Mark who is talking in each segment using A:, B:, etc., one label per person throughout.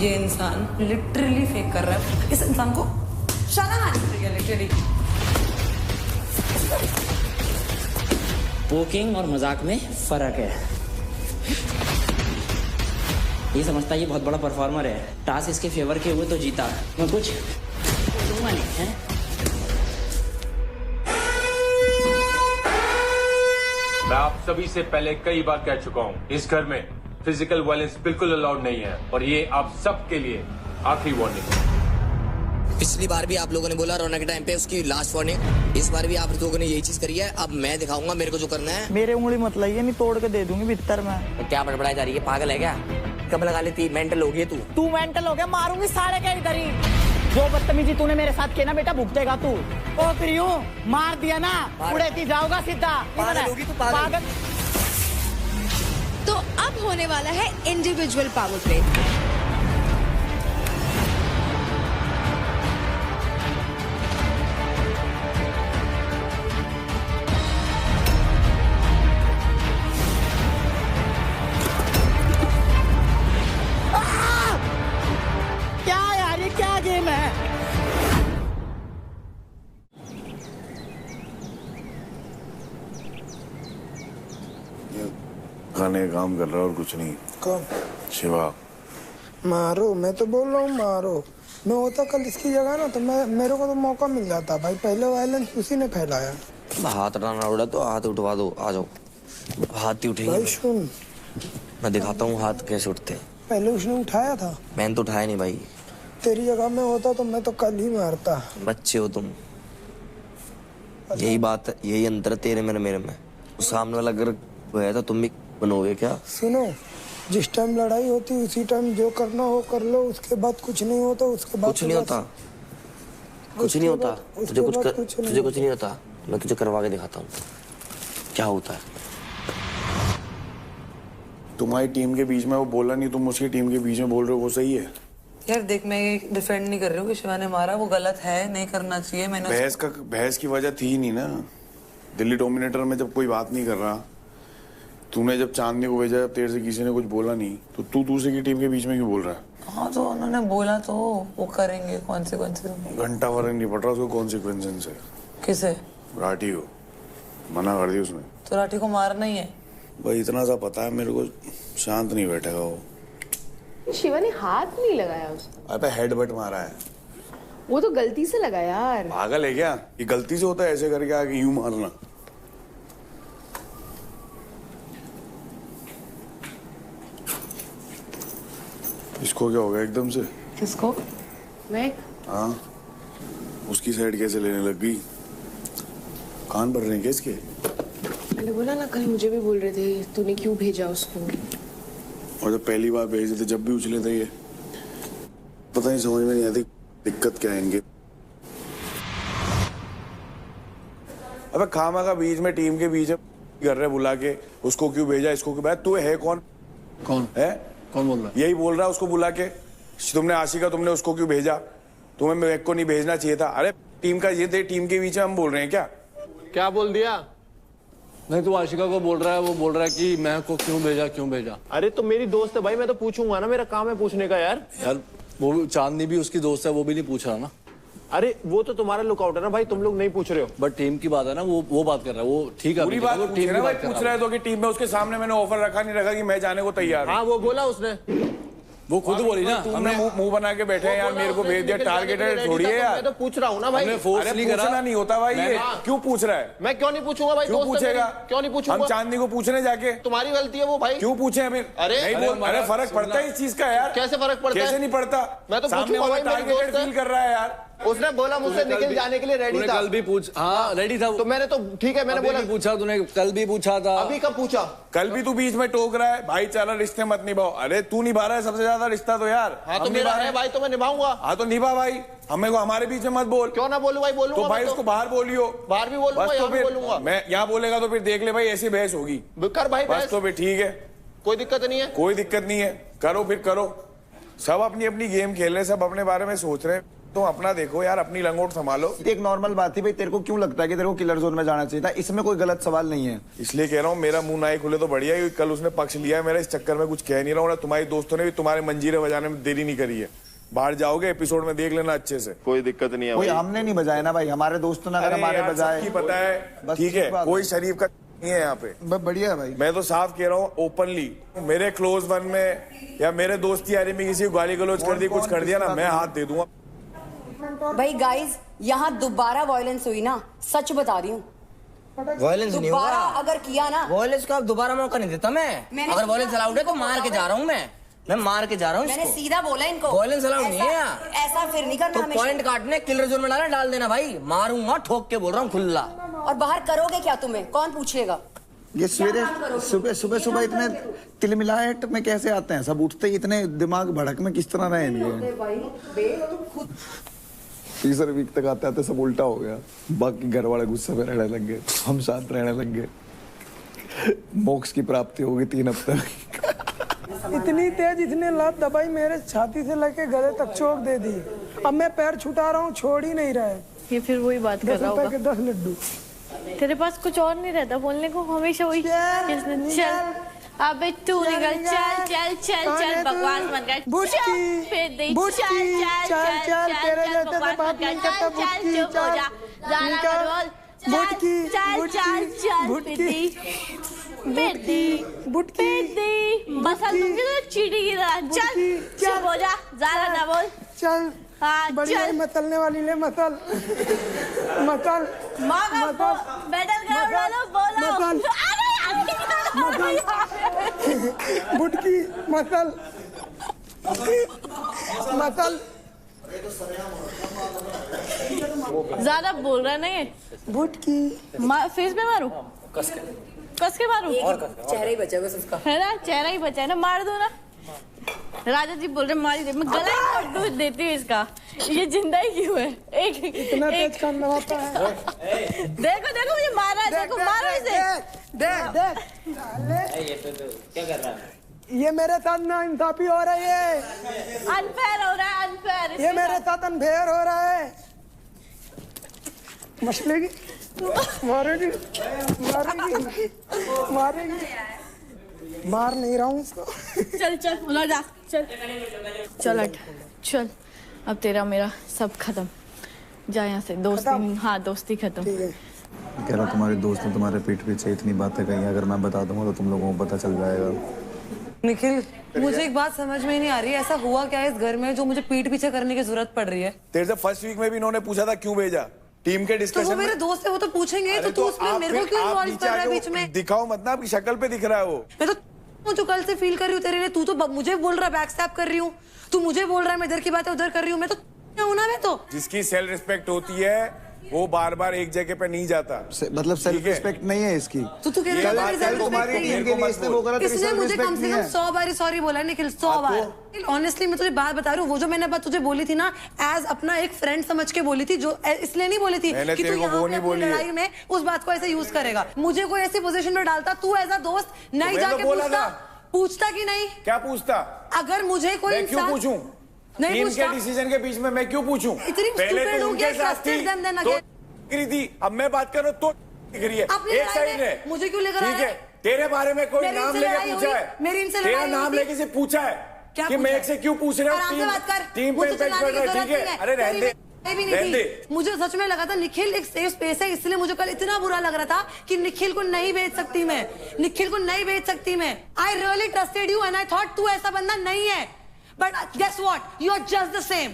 A: ये इंसान literally fake कर रहा है। इस इंसान को शर्म आनी चाहिए लिटरली।
B: पोकिंग और मजाक में फर्क है। ये समझता है ये बहुत बड़ा परफॉर्मर है, टास्क इसके फेवर के हुए तो जीता, मैं कुछ दूंगा नहीं है।
C: मैं आप सभी से पहले कई बार कह चुका हूँ, इस घर में फिजिकल वायलेंस बिल्कुल अलाउड नहीं है और ये आप सबके लिए आखिरी वार्निंग है।
D: पिछली बार भी आप लोगों ने बोला रोना के टाइम पे उसकी लास्ट वार्निंग, इस बार भी आप लोगों ने यही चीज करी है। अब मैं दिखाऊंगा मेरे को जो करना है।
E: मेरे उंगली मत लाइए, नहीं तोड़ के दे दूंगी भीतर में।
D: तो क्या बड़बड़ाई जा रही है, पागल है क्या? कब लगा लेती, मेंटल हो गई तू
E: मेंटल हो गया, मारूंगी सारे के इधर ही। जो बदतमीजी तूने मेरे साथ किया ना बेटा, भुगतेगा तू। ओ प्रियो, मार दिया ना, उड़ेती जाओगा सीधा।
D: पागल होगी तू, पागल।
F: तो अब होने वाला है इंडिविजुअल पावर प्ले।
E: क्या यार, ये क्या गेम है?
G: खाने का काम कर रहा है और कुछ नहीं।
H: कौन?
G: शिवा।
H: मारो, मैं तो बोल रहा हूँ मारो। मैं होता कल इसकी जगह ना तो मेरे को तो मौका मिल जाता भाई। पहले वायलेंस उसी ने फैलाया।
D: हाथ उठाना उड़ा तो हाथ उठवा दो, आ जाओ। हाथ ही उठेंगे
H: भाई सुन,
D: मैं दिखाता हूँ हाथ कैसे उठते हैं।
H: पहले उसने उठाया था।
D: मैंने तो उठाया नहीं भाई।
H: तेरी जगह में होता तो मैं तो कल ही मारता।
D: बच्चे हो तुम, यही बात है, यही अंतर है तेरे मेरे में। सामने वाला अगर गया तो तुम भी बनोगे क्या?
H: सुनो, जिस टाइम लड़ाई होती उसी टाइम जो करना हो कर लो, उसके बाद कुछ नहीं होता। उसके बाद
D: कुछ नहीं होता, कुछ नहीं होता। तुझे कुछ नहीं होता। मैं तुझे करवा के दिखाता हूँ क्या होता है।
G: तुम्हारी टीम के बीच में वो बोला नहीं, तुम उसकी टीम के बीच में बोल रहे हो, वो सही है?
A: यार देख, मैं ये डिफेंड नहीं कर रही हूँ कि शिवा ने मारा, वो गलत है, नहीं करना चाहिए। मैंने
G: बहस की वजह थी नहीं ना। दिल्ली डोमिनेटर में जब कोई बात नहीं कर रहा, तूने जब चांदनी को भेजा, जब तेरे से किसी ने कुछ बोला नहीं, तो तू दूसरे की टीम के बीच में क्यों बोल रहा है?
A: हाँ तो उन्होंने बोला तो वो करेंगे कॉन्सिक्वेंसेस।
G: घंटा फर्क नहीं पड़ रहा उसको कॉन्सिक्वेंसेस से।
A: किसे?
G: राठी को मना कर दी उसने।
A: तो राठी को मारना ही है
G: भाई, इतना सा पता है मेरे को, शांत नहीं बैठेगा वो।
I: शिवा ने हाथ नहीं लगाया उसको।
G: अबे हेडबट मारा है
I: वो तो गलती से लगा यार।
G: पागल है क्या? ये गलती से होता है ऐसे करके आगे यूं मारना? इसको क्या हो गया एकदम से?
I: किसको? मैं?
G: हाँ, उसकी साइड कैसे लेने लग गई? कान भर रहे हैं क्या इसके?
I: मैंने बोला ना, कल मुझे भी बोल रहे थे तूने क्यों भेजा उसको।
G: और जब पहली बार भेजे थे जब भी उछले थे ये, पता नहीं समझ में नहीं आती दिक्कत क्या है इनके। अबे खामा का बीच में टीम के बीच में कर रहे बुला के, उसको क्यों भेजा, इसको क्यों भेजा? तू है कौन?
J: कौन
G: है?
J: कौन बोल रहा है?
G: यही बोल रहा है उसको बुला के, तुमने आशिका, तुमने उसको क्यों भेजा? तुम्हें मेरे को नहीं भेजना चाहिए था। अरे टीम का ये थे, टीम के बीच में हम बोल रहे हैं क्या?
J: क्या बोल दिया? नहीं, तू आशिका को बोल रहा है, वो बोल रहा है कि मैं को क्यों भेजा।
K: अरे तो मेरी दोस्त है भाई, मैं तो पूछूंगा ना, मेरा काम है पूछने का यार।
J: वो चांदनी भी उसकी दोस्त है, वो भी नहीं पूछ रहा ना।
K: अरे वो तो तुम्हारा लुकआउट है ना भाई, तुम लोग नहीं पूछ रहे हो।
J: बट टीम की बात है ना, वो बात कर रहा है, वो ठीक है।
G: पूरी बात पूछ रहा है तो कि टीम में उसके सामने मैंने ऑफर रखा नहीं रखा कि मैं जाने को तैयार हूं।
K: हाँ वो बोला उसने,
J: वो खुद बोली ना।
G: हमने मुंह बना के बैठे हैं यार, मेरे को भेज दिया, टारगेटेड थोड़ी है यार।
K: मैं तो पूछ रहा हूँ ना भाई।
J: हमने फोर्स नहीं करा।
G: पूछना नहीं होता भाई, ये क्यों पूछ रहा है?
K: मैं क्यों नहीं पूछूंगा भाई?
G: क्यों पूछेगा?
K: क्यों नहीं पूछूंगा?
G: हम चांदनी को पूछने जाके,
K: तुम्हारी गलती है वो भाई।
G: क्यों पूछे अभी? अरे फर्क पड़ता है इस चीज का यार।
K: कैसे फर्क पड़ता है?
G: कैसे नहीं पड़ता?
K: मैं तो
G: सामने वाला टारगेटेड फील कर रहा है यार।
K: उसने बोला मुझसे निकल जाने के लिए रेडी था।
J: कल भी पूछ, हाँ रेडी था।
K: तो मैंने तो ठीक है, मैंने बोला
J: पूछा तूने, कल भी पूछा था।
K: अभी कब पूछा?
G: कल भी तू बीच में टोक रहा है, भाईचारा रिश्ते मत निभाओ। अरे तू निभा रहा है सबसे ज्यादा रिश्ता तो यार।
K: हाँ तो मेरा है भाई, तो मैं निभाऊंगा।
G: हाँ तो निभा भाई, हमें को हमारे बीच में मत बोल।
K: क्यों ना बोलूं भाई? बोलूंगा
G: तो भाई उसको बाहर बोलियो।
K: बाहर भी बोलूंगा, यहाँ भी बोलूंगा।
G: मैं यहाँ बोलेगा तो फिर देख ले भाई, ऐसी बहस होगी।
K: कर भाई
G: बस तो फिर ठीक है,
K: कोई दिक्कत नहीं है।
G: कोई दिक्कत नहीं है, करो फिर करो। सब अपनी अपनी गेम खेल रहे हैं, सब अपने बारे में सोच रहे हैं। तुम अपना देखो यार, अपनी लंगोट संभालो।
L: एक नॉर्मल बात थी भाई, तेरे को क्यों लगता है कि तेरे को किलर जोन में जाना चाहिए था? इसमें कोई गलत सवाल नहीं है।
G: इसलिए कह रहा हूँ मेरा मुंह ना ही खुले तो बढ़िया है। कल उसने पक्ष लिया है मेरा, इस चक्कर में कुछ कह नहीं रहा हूँ। तुम्हारे दोस्तों ने भी तुम्हारे मंजीरे बजाने में देरी नहीं करी है। बाहर जाओगे एपिसोड में देख लेना अच्छे से,
L: कोई दिक्कत नहीं है। कोई हमने नहीं बजाया ना भाई, हमारे दोस्तों ने अगर हमारे बजाए।
G: पता है ठीक है, कोई शरीफ का नहीं है यहाँ पे।
L: बढ़िया भाई,
G: मैं तो साफ कह रहा हूँ ओपनली, मेरे क्लोज वन में या मेरे दोस्ती यारी में किसी को गाली गलौज कर दी, कुछ कर दिया ना, मैं हाथ दे दूंगा।
M: भाई गाइस, यहाँ दोबारा वायलेंस हुई ना, सच बता रही हूँ,
D: वायलेंस नहीं होगा।
M: अगर किया ना,
D: वायलेंस का दोबारा मौका नहीं देता मैं। अगर वायलेंस अलाउड है तो मार के जा रहा हूँ मैं मार के जा रहा हूँ।
M: मैंने सीधा बोला इनको,
D: वायलेंस अलाउड नहीं है यार।
M: ऐसा फिर नहीं करना।
D: तो पॉइंट काटने किलर जोन में डाल देना भाई, मारूंगा ठोक के बोल रहा हूँ खुला।
M: और बाहर करोगे क्या? तुम्हें कौन पूछेगा?
L: ये सवेरे सुबह इतने तिलमिलाहट में कैसे आते हैं? सब उठते ही इतने दिमाग भड़क में किस तरह रहे? तीसरे वीक तक आते आते सब उल्टा हो गया। बाकी घर वाले गुस्से में रहने लग गए, हम शांत रहने लग गए। मोक्ष की प्राप्ति होगी 3 हफ्ते में।
H: इतनी तेज इतने लात दबाई, मेरे छाती से लेके गले तक चोक दे दी। अब मैं पैर छुटा रहा हूँ, छोड़ ही नहीं रहा है।
N: ये फिर वही बात कर रहा होगा।
H: 10 रुपए के 10 लड्डू।
N: तेरे पास कुछ और नहीं रहता बोलने को, हमेशा वही। चल अबे तू निकल, चल चल चल चल, बकवास मत कर।
H: बुटकी,
N: फिर दे,
H: बुटकी, चल चल, तेरे जैसे से बात नहीं करता। बुटकी, चल, बुटकी, बुटकी,
N: बुटकी, बस तुम की चीटी की तरह। चल चुप हो जा, ज़्यादा ना बोल।
H: चल, बढ़िया मसलने वाली ले, मसल
N: मेडल ग्राउंड वालों बोलो।
H: बुटकी, मसल
N: ज्यादा बोल रहा नहीं है।
H: बुटकी
N: फेस पे मारू, कस के मारू।
M: चेहरा ही बचा बस उसका,
N: है ना? चेहरा ही बचा है ना, मार दो ना। राजा जी बोल रहे मारी दे, मैं गला ही काट दूं देती हूँ इसका। ये जिंदा ही क्यों है?
H: इतना तेज काम लगाता है।
N: देखो देखो मुझे मार रहा है, देखो मारो इसे।
H: देख
B: क्या कर रहा है?
H: ये मेरे साथ ना इंसाफी हो रही है।
N: अनफेयर हो रहा है, अनफेयर।
H: ये मेरे साथ अनफेयर हो रहा है। मछली मारेगी, मार नहीं रहा हूँ उसको।
N: चल चल उधर जा, चल चल हट, चल। अब तेरा मेरा सब खत्म, जा यहाँ से। दोस्ती, हाँ दोस्ती खत्म।
L: कह रहा तुम्हारे दोस्त ने तुम्हारे पीठ पीछे इतनी बातें कही, अगर मैं बता दूंगा तो तुम लोगों को पता चल जाएगा।
A: निखिल, मुझे एक बात समझ में नहीं आ रही है, ऐसा हुआ क्या है इस घर में जो मुझे पीठ पीछे करने की जरूरत पड़ रही है?
G: तेरे से फर्स्ट वीक में भी इन्होंने पूछा था क्यों भेजा टीम के डिस्कशन।
A: तो वो मेरे दोस्त है, वो तो पूछेंगे। तो तू उसमें मेरे को क्यों इन्वॉल्व कर रहा है बीच में?
G: दिखाओ मत ना, आपकी शक्ल पे दिख रहा है वो।
A: मैं तो जो कल से फील कर रही हूँ तेरे लिए, तू तो मुझे बोल रहा है बैक स्टैप कर रही हूँ, तू मुझे बोल रहा है मैं इधर की बातें उधर कर रही हूँ। मैं तो हूं ना, मैं तो। जिसकी सेल्फ रिस्पेक्ट होती है वो बार बार एक जगह पे नहीं जाता।
L: मतलब सेल्फ रिस्पेक्ट नहीं है इसकी।
A: तो तू कह रहा है इसने मुझे कम से कम 100 बार सॉरी बोला है निखिल, 100 बार। ऑनेस्टली मैं तुझे बात बता रही हूँ, वो जो मैंने बात तुझे बोली थी ना, एज अपना एक फ्रेंड समझ के बोली थी, जो इसलिए नहीं बोली थी कि तू यहाँ पे अपनी लड़ाई में उस बात को ऐसे यूज करेगा। मुझे कोई ऐसी पोजीशन में डालता, तू एज अ दोस्त नहीं जाके पूछता कि नहीं?
G: क्या पूछता?
A: अगर मुझे कोई
G: क्यों पूछूं? टीम के डिसीजन के बीच में मैं क्यों पूछूं? पहले तो उनके साथ थी, अब मैं बात कर रहा हूँ तो दिख रही है एक साइड है।
A: मुझे क्यों लेकर
G: ठीक है, तेरे बारे में कोई नाम लेके पूछा है,
A: मेरी इनसे
G: तेरा नाम लेके से पूछा है कि मैं एक से क्यों पूछ रहा हूँ? टीम पे इम्पैक्ट पड़ रहा है, ठीक है? अरे रहने दे।
A: मुझे सच में लगा था निखिल एक सेफ स्पेस है, इसलिए मुझे कल इतना बुरा लग रहा था कि निखिल को नहीं भेज सकती मैं, निखिल को नहीं भेज सकती मैं। I really trusted you and I thought तू ऐसा बंदा नहीं है, but guess what, you are just the same.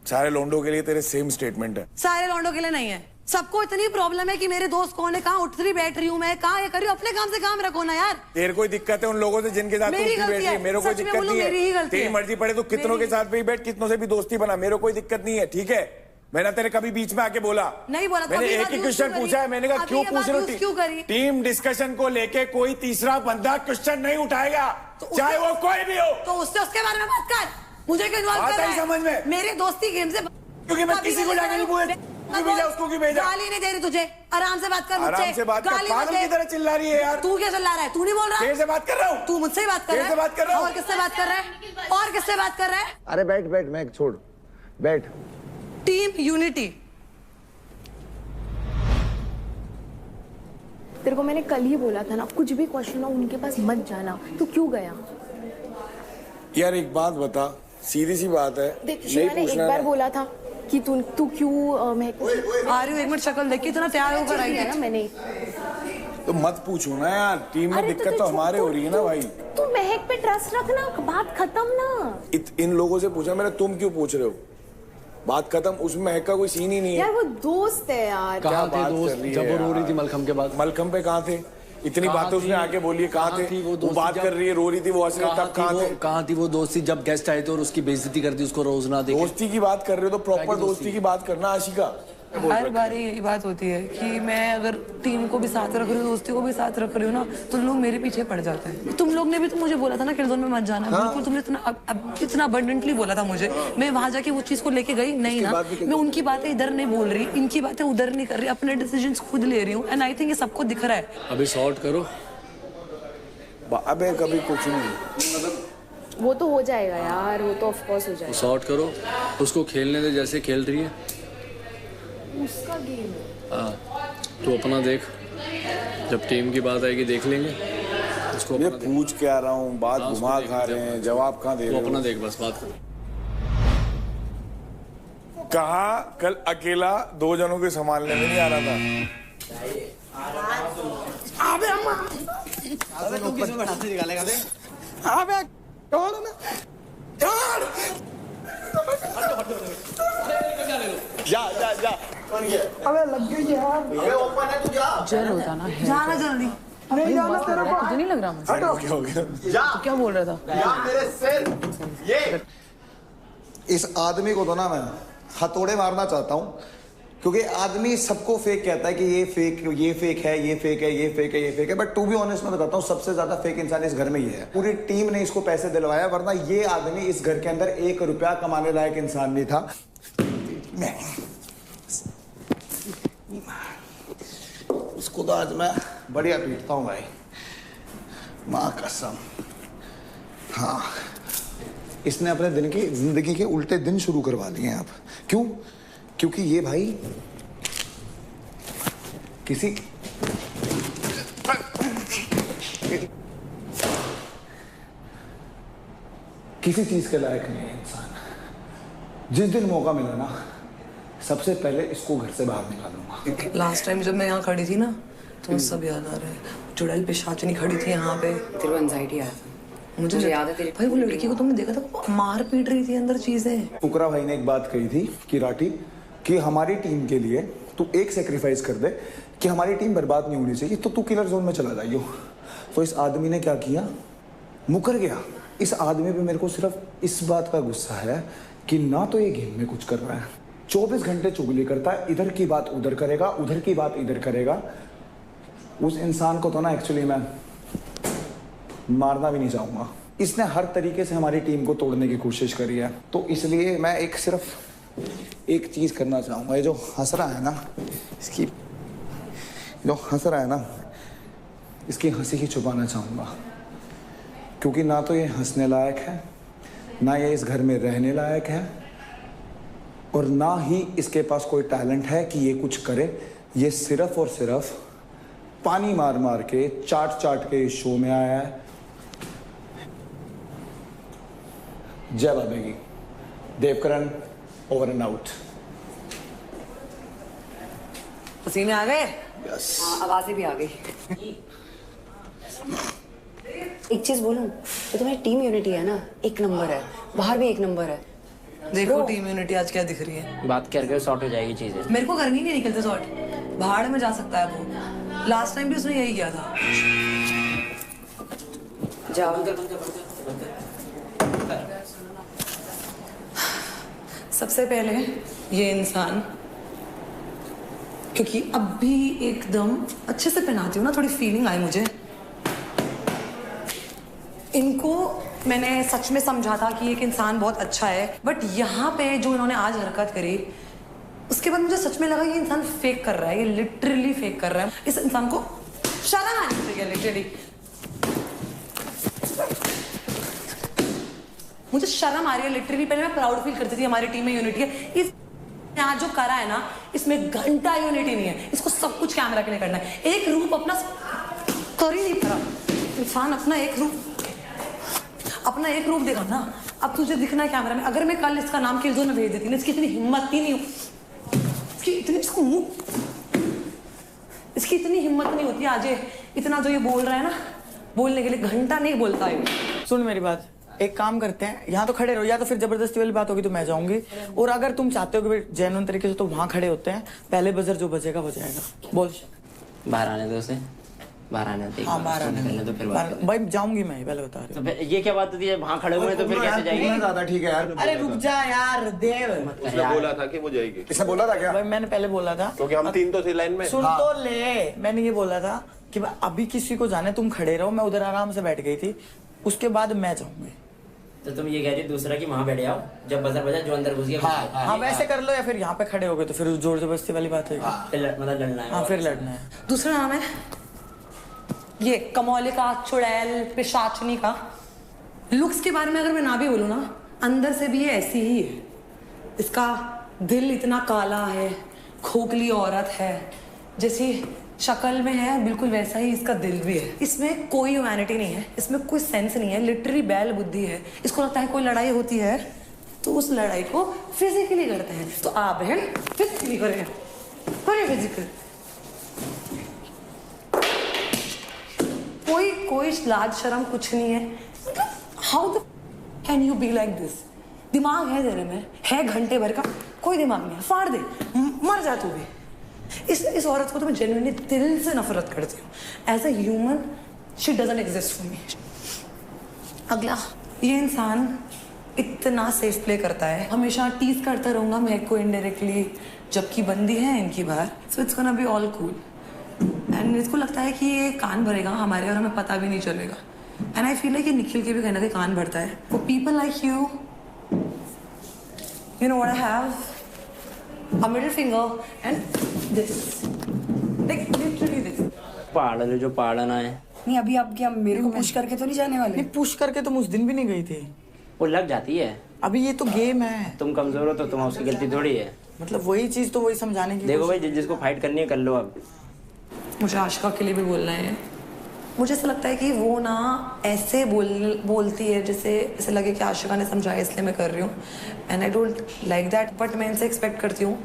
G: सारे लोंडो के लिए तेरे सेम स्टेटमेंट है,
A: सारे लोंडो के लिए नहीं है। सबको इतनी प्रॉब्लम है कि मेरे दोस्त कौन है, कहाँ उठ रही बैठ रही हूँ मैं, कहाँ ये कर रही हूँ, अपने काम से काम रखो ना यार।
G: तेरे कोई दिक्कत है उन लोगों से जिनके साथ बैठ रही है? मेरे कोई दिक्कत नहीं है, तेरी मर्जी पड़े तो कितनों के साथ भी बैठ, कितनों से भी दोस्ती बना, मेरे कोई दिक्कत नहीं है, ठीक है? मैंने तेरे कभी बीच में आके बोला
A: नहीं? बोला
G: मैंने एक ही क्वेश्चन पूछा है, मैंने कहा क्यों पूछ रही? टीम डिस्कशन को लेके कोई तीसरा बंदा क्वेश्चन नहीं उठाएगा, चाहे वो कोई भी हो।
A: तो उसके बारे में बात कर, मुझे क्यों इन्वॉल्व कर रहा है?
G: समझ में
A: मेरे दोस्ती गेम से,
G: क्योंकि मैं किसी को जाके नहीं बोला भेजा, उसको क्यों भेजा?
A: गाली नहीं दे रही तुझे, आराम से बात कर मुझसे।
G: आराम से बात कर, पागल की तरह चिल्ला रही है यार।
A: तू क्या चिल्ला रहा है? तू नहीं बोल रहा?
G: तेरे से बात कर रहा हूँ।
A: तू मुझसे ही बात कर रहा है?
G: बात कर रहा हूँ।
A: और किससे बात कर रहा है? और किससे बात कर रहा है?
L: अरे बैठ बैठ, मैं छोड़ बैठ।
A: Team unity.
I: तेरे को मैंने कल ही बोला था ना, कुछ भी क्वेश्चन हो उनके पास मत जाना। तू क्यों गया?
G: यार एक बात बता, सीधी सी बात है,
I: देख शिवा ने एक बार बोला था कि तू क्यों
A: आ रही हूँ, एक मिनट शक्ल देख के इतना तैयार होकर आई है
I: ना मैंने।
G: तो मत पूछो ना यार, टीम में दिक्कत तो हमारे हो रही है ना भाई।
I: तू महक पे ट्रस्ट रखना, बात खत्म ना।
G: इन लोगों से पूछा मैंने, तुम क्यों पूछ रहे हो? बात खत्म, उसमें महक का कोई सीन ही नहीं है
I: यार। वो दोस्त है यार।
J: कहाँ थे दोस्त जब वो रो रही थी मलखम के बाद?
G: मलखम पे कहाँ थे? इतनी बातें उसने आके बोली है, कहाँ थे? वो बात कर रही है, रो रही थी, वो हंस रही, तब कहाँ थे?
J: कहाँ थी वो दोस्ती जब गेस्ट आए थे और उसकी बेइज्जती कर दी, उसको रोज ना देखे?
G: दोस्ती की बात कर रहे हो तो प्रॉपर दोस्ती की बात करना आशिका।
A: हर बार यही बात होती है कि मैं अगर टीम को भी साथ रख रही हूँ, दोस्ती को भी साथ रख रही हूँ ना, तो लोग मेरे पीछे पड़ जाते हैं। तुम लोग ने भी तो मुझे बोला था ना किल जोन में मत जाना। बिल्कुल तुमने इतना अबंडेंटली बोला था मुझे। मैं वहां जाके वो चीज को लेके गई नहीं ना। मैं उनकी बातें इधर नहीं बोल रही, इनकी बातें उधर नहीं कर रही, अपने डिसीजंस खुद ले रही हूँ। एंड आई थिंक ये सबको दिख रहा है।
J: अभी सॉर्ट करो।
G: अबे कभी कुछ नहीं,
I: वो तो हो जाएगा यार, वो तो ऑफ कोर्स हो जाएगा।
J: सॉर्ट करो, उसको खेलने दे जैसे खेल रही है।
I: उसका गेम है।
J: हाँ, तो अपना देख, जब टीम की बात आएगी देख लेंगे उसको।
G: मैं पूछ के आ रहा हूँ, बात घुमा खा रहे हैं, जवाब कहाँ दे रहे हो?
J: अपना देख, बस बात कर।
G: कहा कल अकेला 2 जनों के संभालने में नहीं आ रहा था।
H: अबे अम्मा,
E: अबे तू किसमें बैठा से निकालेगा बे?
H: अबे छोड़ ना, छोड़।
G: जा
H: अबे लग गई यार।
G: ये ओपन है, तू जा।
N: जल होता ना है।
A: जाना जल्दी।
H: नहीं जाना तेरे को।
N: तुझे नहीं लग रहा मुझे?
G: क्या हो गया?
N: तू क्या बोल रहा था?
G: या मेरे सिर ये
L: इस आदमी को तो ना मैं हथौड़े मारना चाहता हूँ, क्योंकि आदमी सबको फेक कहता है कि ये फेक है, ये फेक है, ये फेक है, ये फेक है, ये फेक है। बट टू बी ऑनेस्ट मैं बताता हूँ, सबसे ज्यादा फेक इंसान इस घर में ये है। पूरी टीम ने इसको पैसे दिलवाया, वरना ये आदमी इस घर के अंदर 1 रुपया कमाने लायक इंसान नहीं था। उसको तो आज मैं बढ़िया पीटता हूँ भाई, माँ कसम। हाँ, इसने अपने दिन की जिंदगी के उल्टे दिन शुरू करवा दिए हैं। आप क्यों? क्योंकि ये भाई किसी चीज के लायक नहीं है इंसान। जिस दिन मौका मिला ना, सबसे पहले इसको घर से बाहर निकालूंगा।
A: लास्ट टाइम जब मैं यहाँ खड़ी थी ना, तो सब याद आ रहा है। चुड़ैल पिशाचिनी खड़ी थी यहाँ पे।
M: तेरे को एंजाइटी आया था?
A: मुझे याद है तेरी भाई, वो लड़की को तुमने देखा था, वो मार पीट रही थी अंदर चीजें।
L: फुकरा भाई ने एक बात कही थी कि राठी, कि हमारी टीम के लिए तू एक सेक्रीफाइस कर दे कि हमारी टीम बर्बाद नहीं होनी चाहिए, तो तू किलर जोन में चला जाइयो। तो इस आदमी ने क्या किया? मुकर गया। इस आदमी पे मेरे को सिर्फ इस बात का गुस्सा है कि ना तो ये गेम में कुछ कर रहा है, 24 घंटे चुगली करता है, इधर की बात उधर करेगा, उधर की बात इधर करेगा। उस इंसान को तो ना एक्चुअली मैं मारना भी नहीं चाहूंगा। इसने हर तरीके से हमारी टीम को तोड़ने की कोशिश करी है, तो इसलिए मैं सिर्फ एक चीज करना चाहूंगा। ये जो हंस रहा है ना, इसकी जो हंस रहा है ना, इसकी हंसी ही छुपाना चाहूंगा, क्योंकि ना तो ये हंसने लायक है, ना ये इस घर में रहने लायक है, और ना ही इसके पास कोई टैलेंट है कि ये कुछ करे। ये सिर्फ और सिर्फ पानी मार मार के, चाट चाट के इस शो में आया है। जय बाबा की। Devkaran over and out.
A: पसीने आ गए?
L: यस।
M: आवाजें भी आ गई। एक चीज बोलूं, तो तुम्हारी टीम यूनिटी है ना, 1 नंबर है, बाहर भी 1 नंबर है।
A: देखो टीम यूनिटी आज क्या दिख रही है।
B: बात करके सॉर्ट हो जाएगी चीजें।
A: मेरे को करनी नहीं निकलते सॉर्ट, भाड़ में जा सकता है वो। लास्ट टाइम भी उसने यही किया था।
M: जाओ।
A: सबसे पहले ये इंसान, क्योंकि अब भी एकदम अच्छे से पहनाती हूँ ना, थोड़ी फीलिंग आई मुझे। इनको मैंने सच में समझा था कि एक इंसान बहुत अच्छा है, बट यहाँ पे जो इन्होंने आज हरकत करी, उसके बाद मुझे सच में लगा ये इंसान फेक कर रहा है, ये लिटरली फेक कर रहा है। इस इंसान को शर्म आनी चाहिए लिटरली। मुझे शर्म आ रही है लिटरली। पहले मैं प्राउड फील करती थी हमारी टीम में यूनिटी है, इस आज जो करा है ना, इसमें घंटा यूनिटी नहीं है, इसको सब कुछ कैमरा के लिए करना है। एक रूप अपना कर ही नहीं पा रहा इंसान, अपना एक रूप देखा ना। अब तुझे दिखना है कैमरा में। अगर मैं कल इसका नाम किलजोन में भेज देती ना, इसकी इतनी हिम्मत ही नहीं, इसकी इतनी हिम्मत नहीं होती आज इतना जो ये बोल रहा है ना, बोलने के लिए घंटा नहीं बोलता है।
E: सुन मेरी बात, एक काम करते हैं, यहाँ तो खड़े रहो, या तो फिर जबरदस्ती वाली बात होगी तो मैं जाऊंगी, और अगर तुम चाहते हो कि जेन्युइन तरीके से तो वहां खड़े होते हैं, पहले बजर जो बजेगा वो जाएगा। बोल।
B: बाहर आने दो उसे, बाहर आने दो।
E: हाँ बाहर आने
B: तो फिर
E: भाई जाऊंगी मैं, पहले बता रही
B: हूँ। ये क्या बात होती है, वहाँ खड़े हुए तो फिर कैसे जाएगी?
L: ज्यादा ठीक है यार।
E: अरे रुक जा यार देव,
K: उसने बोला था कि वो जाएगी।
L: इसने बोला था क्या?
E: भाई मैंने पहले बोला था,
K: क्योंकि हम 3 तो थे लाइन में।
E: सुन तो ले, मैंने ये बोला था कि अभी किसी को जाने, तुम खड़े रहो, मैं उधर आराम से बैठ गई थी, उसके बाद मैं जाऊंगी।
B: तो तुम ये कह रही दूसरा कि वहाँ बैठ जाओ, जब बजर बजा जो अंदर घुस गया।
E: हाँ वैसे कर लो, या फिर यहाँ पे खड़े हो गए तो फिर जोर जबरदस्ती वाली बात है।
B: मतलब लड़ना है।
E: हाँ फिर लड़ना है।
A: दूसरा नाम है ये कमौलिका, चुड़ैल, पिशाचनी का। लुक्स के बारे में अगर मैं ना भी बोलूँ ना, अंदर से भी ये ऐसी ही है। इसका दिल इतना काला है, खोखली औरत है, जैसी शक्ल में है बिल्कुल वैसा ही इसका दिल भी है। इसमें कोई ह्यूमैनिटी नहीं है, इसमें कोई सेंस नहीं है, लिटरली बैल बुद्धि है। इसको लगता है कोई लड़ाई होती है तो उस लड़ाई को फिजिकली करते हैं। तो आप बहन फिजिकली करें, फिजिकल। कोई लाज शर्म कुछ नहीं है। How the can you be like this? दिमाग है तेरे में, है घंटे भर का, कोई दिमाग नहीं है, फाड़ दे, मर जा तू भी। इस औरत को तो मैं जेन्युइनली दिल से नफरत करती हूँ। As a human she doesn't exist for me. अगला, ये इंसान इतना सेफ प्ले करता है, हमेशा टीज करता रहूंगा मैं को इनडायरेक्टली, जबकि बंदी है इनकी बाहर। So it's gonna be all cool. And इसको लगता है कि ये कान भरेगा हमारे और हमें पता भी नहीं चलेगा। And I feel like Nikhil के भी कहीं ना कहीं कान भरता है। For people like you, you know what I have, a middle finger and this, like literally this.
B: पाड़ल जो पाड़ना है।
M: नहीं अभी आप क्या मेरे को पुश करके तो नहीं जाने वाले?
E: नहीं पुश करके तुम उस दिन भी नहीं गई थी।
B: वो लग जाती है।
E: अभी ये तो गेम है।
B: तुम कमजोर हो तो तुम उसकी गलती थोड़ी है।
E: मतलब वही चीज तो वही समझाने की।
B: देखो भाई जिसको फाइट करनी है कर लो। अब
A: मुझे आशिका के लिए भी बोलना है। मुझे ऐसा लगता है कि वो ना ऐसे बोलती है जैसे ऐसे लगे कि आशिका ने समझाया इसलिए मैं कर रही हूँ। And I don't like that. But मैं इनसे एक्सपेक्ट करती हूँ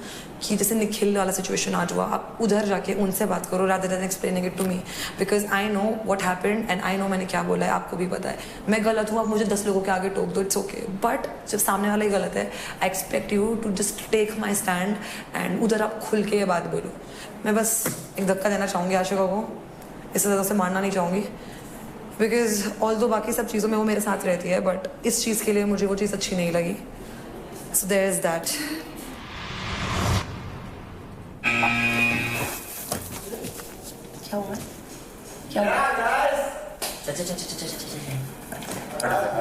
A: कि जैसे निखिल वाला सिचुएशन आज हुआ, आप उधर जाके उनसे बात करो rather than explaining it to me, because I know what happened and I know मैंने क्या बोला है, आपको भी पता है। मैं गलत हूँ, आप मुझे 10 लोगों के आगे टोक दो, इट्स ओके। बट जब सामने वाला ही गलत है, I expect you to just take my stand and उधर आप खुल के ये बात बोलो। मैं बस एक धक्का देना चाहूँगी आशिका को, इससे ज़्यादा से मारना नहीं चाहूँगी, बिकॉज ऑल्दो बाकी सब चीज़ों में वो मेरे साथ रहती है, बट इस चीज़ के लिए मुझे वो चीज़ अच्छी नहीं लगी। So there is that. क्या हुआ? क्या हुआ?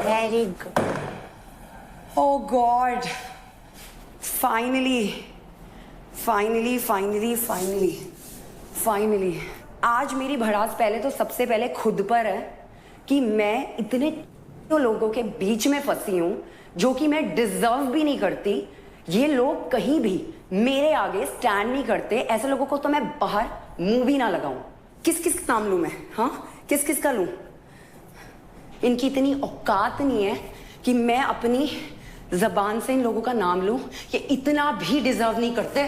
M: Very good. Oh God, finally finally finally finally finally आज मेरी भड़ास पहले तो सबसे पहले खुद पर है कि मैं इतने लोगों के बीच में फंसी हूं जो कि मैं डिजर्व भी नहीं करती। ये लोग कहीं भी मेरे आगे स्टैंड नहीं करते। ऐसे लोगों को तो मैं बाहर मुंह भी ना लगाऊं। किस किस का नाम लूं मैं? हाँ, किस किस का लूं? इनकी इतनी औकात नहीं है कि मैं अपनी जबान से इन लोगों का नाम लूं। ये इतना भी डिजर्व नहीं करते।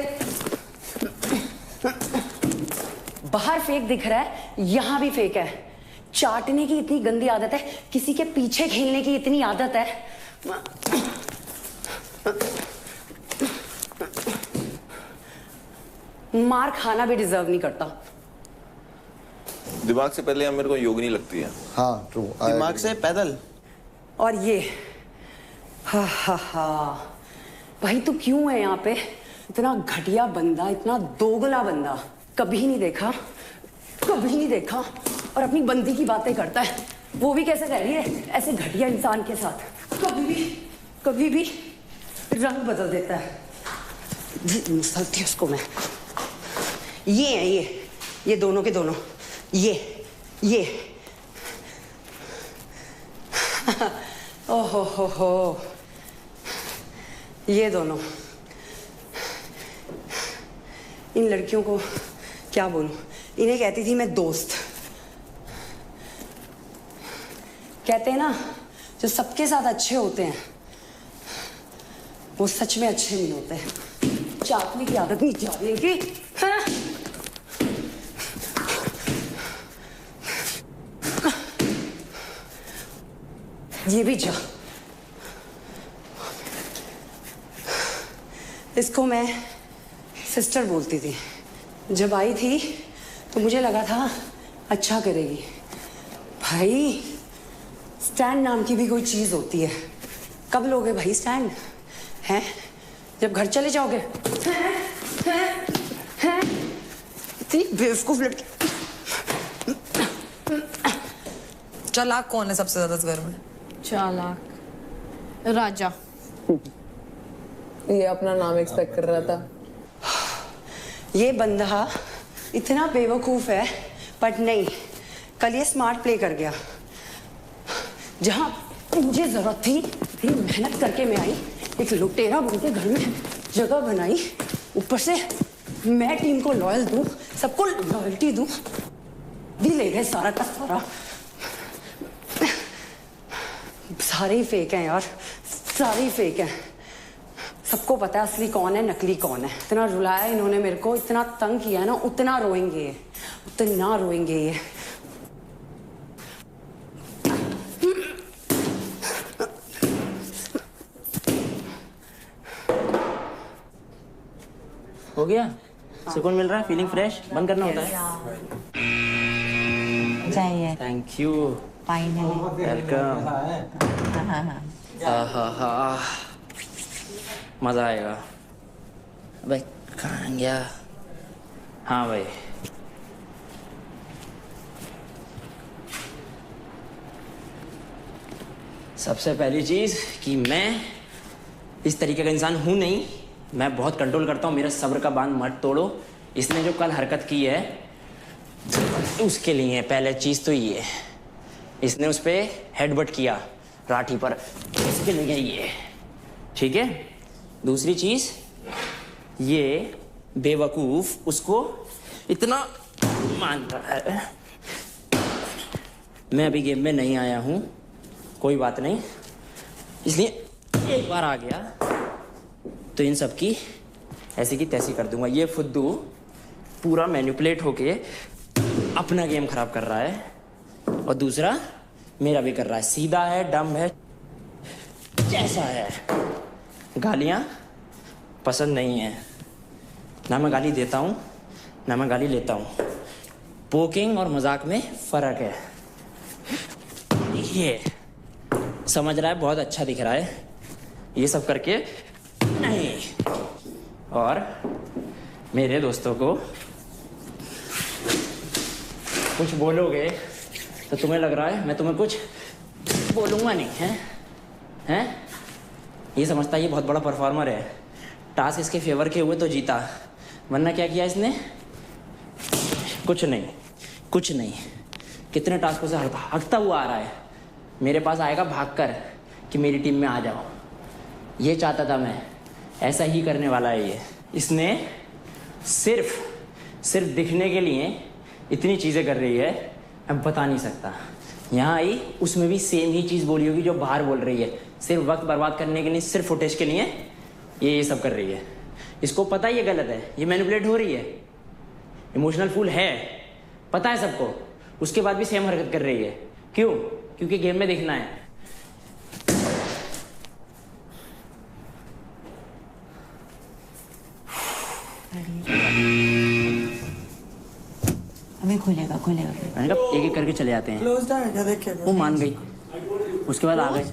M: बाहर फेक दिख रहा है, यहां भी फेक है। चाटने की इतनी गंदी आदत है, किसी के पीछे खेलने की इतनी आदत है। मार खाना भी डिजर्व नहीं करता।
K: दिमाग से पहले मेरे को योगिनी लगती है।
L: हाँ ट्रू।
K: दिमाग से पैदल।
M: और ये हा हा हा, भाई तू क्यों है यहाँ पे? इतना घटिया बंदा, इतना दोगला बंदा कभी नहीं देखा, कभी नहीं देखा। और अपनी बंदी की बातें करता है, वो भी कैसे रह रही है ऐसे घटिया इंसान के साथ। कभी भी रंग बदल देता है। मसलती उसको मैं। ये है ये दोनों के दोनों, ये ओहो हो, ये दोनों इन लड़कियों को क्या बोलूं, इन्हें कहती थी मैं दोस्त। कहते हैं ना जो सबके साथ अच्छे होते हैं वो सच में अच्छे नहीं होते। चापली की आदत नहीं चापली की, हाँ? ये भी जा। इसको मैं सिस्टर बोलती थी। जब आई थी तो मुझे लगा था अच्छा करेगी। भाई स्टैंड नाम की भी कोई चीज होती है। कब लोगे भाई स्टैंड? हैं? जब घर चले जाओगे? इतनी बेवकूफ लड़की।
A: चालाक कौन है सबसे ज्यादा इस घर में?
N: चालाक राजा।
O: ये अपना नाम एक्सपेक्ट कर रहा था।
M: ये बंदा इतना बेवकूफ है, बट नहीं, कल ये स्मार्ट प्ले कर गया। जहां मुझे जरूरत थी फिर मेहनत करके मैं आई, एक लुटेरा बन के घर में जगह बनाई। ऊपर से मैं टीम को लॉयल दूं, सबको लॉयल्टी दूं, भी ले गए सारा का सारा। सारे ही फेक हैं यार, सारे ही फेक हैं। सबको पता है असली कौन है नकली कौन है। इतना रुलाया इन्होंने मेरे को, इतना तंग किया ना, उतना रोएंगे ये, उतना रोएंगे ये।
B: हो गया? सुकून मिल रहा है? Feeling fresh? बंद करना होता है?
P: चाहिए।
B: Thank you.
P: Finally
B: welcome. मजा आएगा। भाई कहाँ गया? हाँ भाई, सबसे पहली चीज कि मैं इस तरीके का इंसान हूं नहीं। मैं बहुत कंट्रोल करता हूँ। मेरा सब्र का बांध मत तोड़ो। इसने जो कल हरकत की है उसके लिए पहले चीज तो ये, इसने उस पे हेडबट किया राठी पर, इसके लिए ये, ठीक है। दूसरी चीज, ये बेवकूफ उसको इतना मान रहा है। मैं अभी गेम में नहीं आया हूं, कोई बात नहीं, इसलिए एक बार आ गया तो इन सब की ऐसी की तैसी कर दूंगा। ये फुद्दू पूरा मैनिपुलेट होके अपना गेम खराब कर रहा है और दूसरा मेरा भी कर रहा है। सीधा है, डम है, जैसा है। गालियां पसंद नहीं है, ना मैं गाली देता हूं ना मैं गाली लेता हूं। पोकिंग और मजाक में फर्क है। ये समझ रहा है, बहुत अच्छा दिख रहा है, ये सब करके नहीं। और मेरे दोस्तों को कुछ बोलोगे तो तुम्हें लग रहा है मैं तुम्हें कुछ बोलूंगा नहीं, हैं? ये समझता है ये बहुत बड़ा परफॉर्मर है। टास्क इसके फेवर के हुए तो जीता, वरना क्या किया इसने? कुछ नहीं। कितने टास्कों से हकता हुआ आ रहा है। मेरे पास आएगा भागकर कि मेरी टीम में आ जाओ। ये चाहता था मैं, ऐसा ही करने वाला है ये। इसने सिर्फ दिखने के लिए इतनी चीज़ें कर रही है, मैं बता नहीं सकता। यहाँ आई उसमें भी सेम ही चीज़ बोली होगी जो बाहर बोल रही है। सिर्फ वक्त बर्बाद करने के लिए, सिर्फ फुटेज के लिए ये सब कर रही है। इसको पता है ये गलत है, ये मैनिपुलेट हो रही है, इमोशनल फूल है, पता है सबको, उसके बाद भी सेम हरकत कर रही है। क्यों? क्योंकि गेम में दिखना है।
P: अभी खुलेगा।
B: मैंने कहा एक एक करके चले जाते हैं।
E: क्लोज्ड है क्या? देख के
B: वो मान गई, उसके बाद आ गए।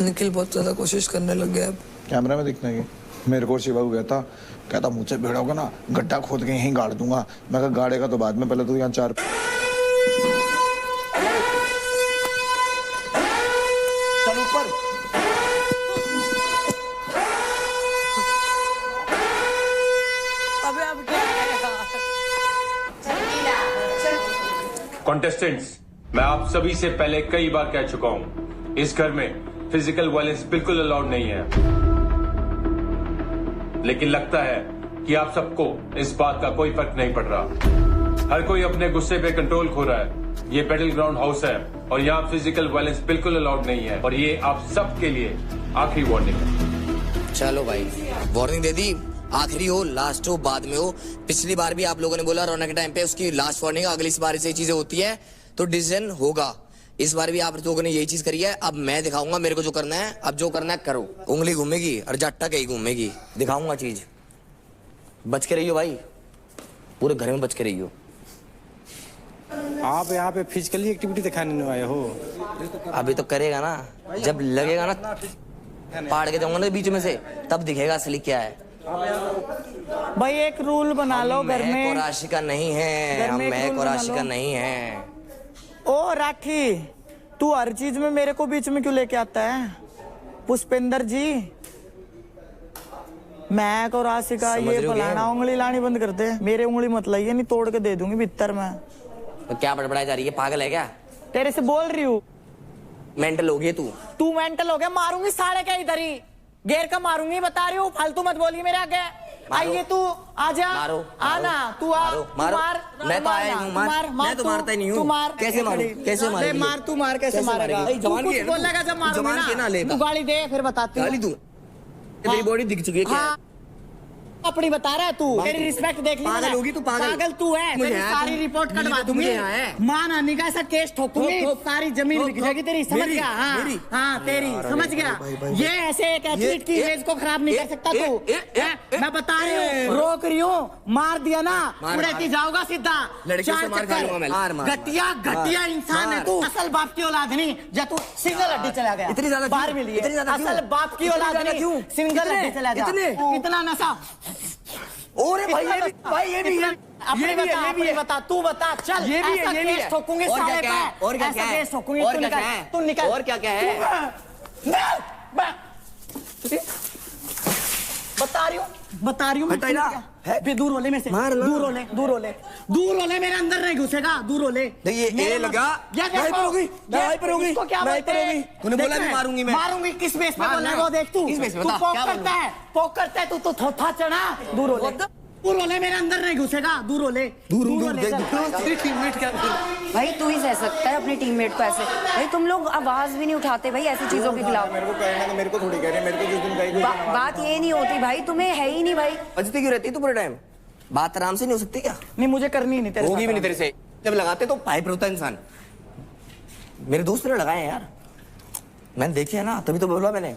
H: निखिल बहुत ज्यादा कोशिश करने लग गया।
L: कैमरा में दिखने की मेरे को शिवा गया था, कहता मुझसे भिड़ोगे ना गड्ढा खोद के यहीं गाड़ दूंगा। मैं कहा गाड़ेगा तो बाद में, पहले तो यहाँ 4 चल ऊपर।
E: अबे अब क्या
C: कॉन्टेस्टेंट्स, मैं आप सभी से पहले कई बार कह चुका हूं, इस घर में फिजिकल वायलेंस बिल्कुल अलाउड नहीं है। लेकिन लगता है कि आप सबको इस बात का कोई फर्क नहीं पड़ रहा। हर कोई अपने गुस्से पे कंट्रोल खो रहा है। ये बैटल ग्राउंड हाउस है और यहाँ फिजिकल वायलेंस बिल्कुल अलाउड नहीं है और ये आप सबके लिए आखिरी वार्निंग है।
D: चलो भाई, वार्निंग दे दी, आखिरी हो, लास्ट हो, बाद में हो। पिछली बार भी आप लोगों ने बोला रौनक के टाइम पे उसकी लास्ट वार्निंग, अगली बार से चीजें होती है तो डिसीजन होगा। इस बार भी आप लोगों ने यही चीज करी है। अब मैं दिखाऊंगा मेरे को जो करना है। अब जो करना है करो। उंगली घूमेगी और जट्टा कहीं घूमेगी, दिखाऊंगा चीज। बच के रहियो भाई, पूरे घर में बच के रहियो।
Q: आप यहाँ पे फिजिकली एक्टिविटी दिखाने नहीं आए हो।
D: अभी तो करेगा ना, जब लगेगा ना पाड़ के जाऊंगा ना बीच में से, तब दिखेगा असली क्या है।
E: भाई एक रूल बना लो घर में।
D: को राशि का नहीं है, हम मैं को राशि का नहीं है।
E: ओ राठी, तू हर चीज में मेरे को बीच में क्यों लेके आता है? पुष्पेंद्र जी, मैं को राशि का ये फलाना उंगली लानी बंद कर दे। मेरे उंगली मत लाइए, नहीं तोड़ के दे दूंगी भीतर में।
D: तो क्या बड़बड़ाई जा रही है, पागल है क्या?
E: तेरे से बोल रही हूँ।
D: मेंटल हो गई तू
E: मेंटल हो गया? मारूंगी साढ़े क्या इधर ही घेर का मारूंगी, बता रही हूँ। फालतू मत बोलिए मेरे आगे। आइए तू आजा, आना तू आ, मार।
D: मैं तो आया हूँ, मैं तो मारता ही नहीं हूँ। कैसे मारूं? कैसे मारूं?
E: मार तू, मार कैसे मारेगा? तू कुछ बोलेगा जब मारूंगी ना, तू गाली दे फिर बताती हूँ।
D: गाली दूं? तेरी बॉडी दिख चुकी है क्या?
E: अपनी बता रहा है तू। मेरी रिस्पेक्ट देख ली।
D: पागल होगी तू, पागल
E: तू है। तेरी सारी रिपोर्ट कटवा दूंगी। मां नानी का ऐसा केस ठोकूंगी, सारी जमीन बिक जाएगी तेरी। समझ गया? हाँ तेरी, समझ गया? ये ऐसे एक एथलीट की इमेज को खराब नहीं कर सकता तू। मैं बता रही हूँ, रोक रही हूँ। मार दिया ना, उड़ेती जाओगा सीधा। घटिया घटिया इंसान है तू। असल बाप की औलाद नहीं, जब तू सिंगल हड्डी चला गया।
D: इतनी ज्यादा
E: बाहर मिली है। असल बाप की औलाद नहीं, सिंगल हड्डी चला गया। इतना नशा।
D: ओरे भाई ये भी है।
E: अपनी बता, तू बता। चल
D: ये भी है, ये भी है।
E: ठोकूंगी साले पे।
D: और क्या क्या है?
E: और क्या है? तू निकल।
D: और क्या क्या है?
E: बता रही हूँ मैं। दूर होले में से, दूर होले मेरे अंदर नहीं घुसेगा। दूर होले
D: ये लगा। तूने बोला भी मारूंगी मैं।
E: मारूंगी किस बेस पे बोलना है वो देख तू। तू पोक करता है तू तो थोथा चढ़ा। दूर होले मेरे अंदर नहीं घुसेगा। दूर होले
P: भाई तू ही सह सकता है अपने टीममेट को ऐसे। भाई तुम लोग आवाज भी नहीं उठाते भाई ऐसी चीजों के खिलाफ।
L: मेरे को कहना तो मेरे को थोड़ी कह रहे हैं। मेरे को जिस दिन कही
P: बात ये नहीं होती भाई, तुम्हें है ही नहीं भाई।
D: बजती क्यों रहती है तू पूरे टाइम? बात आराम से नहीं हो सकती क्या?
E: नहीं मुझे करनी नहीं, तेरे
D: होगी भी नहीं तेरे से। जब लगाते तो पाइप होता इंसान। मेरे दोस्त ने लगाए यार, मैंने देखे है ना, तभी तो बोला मैंने।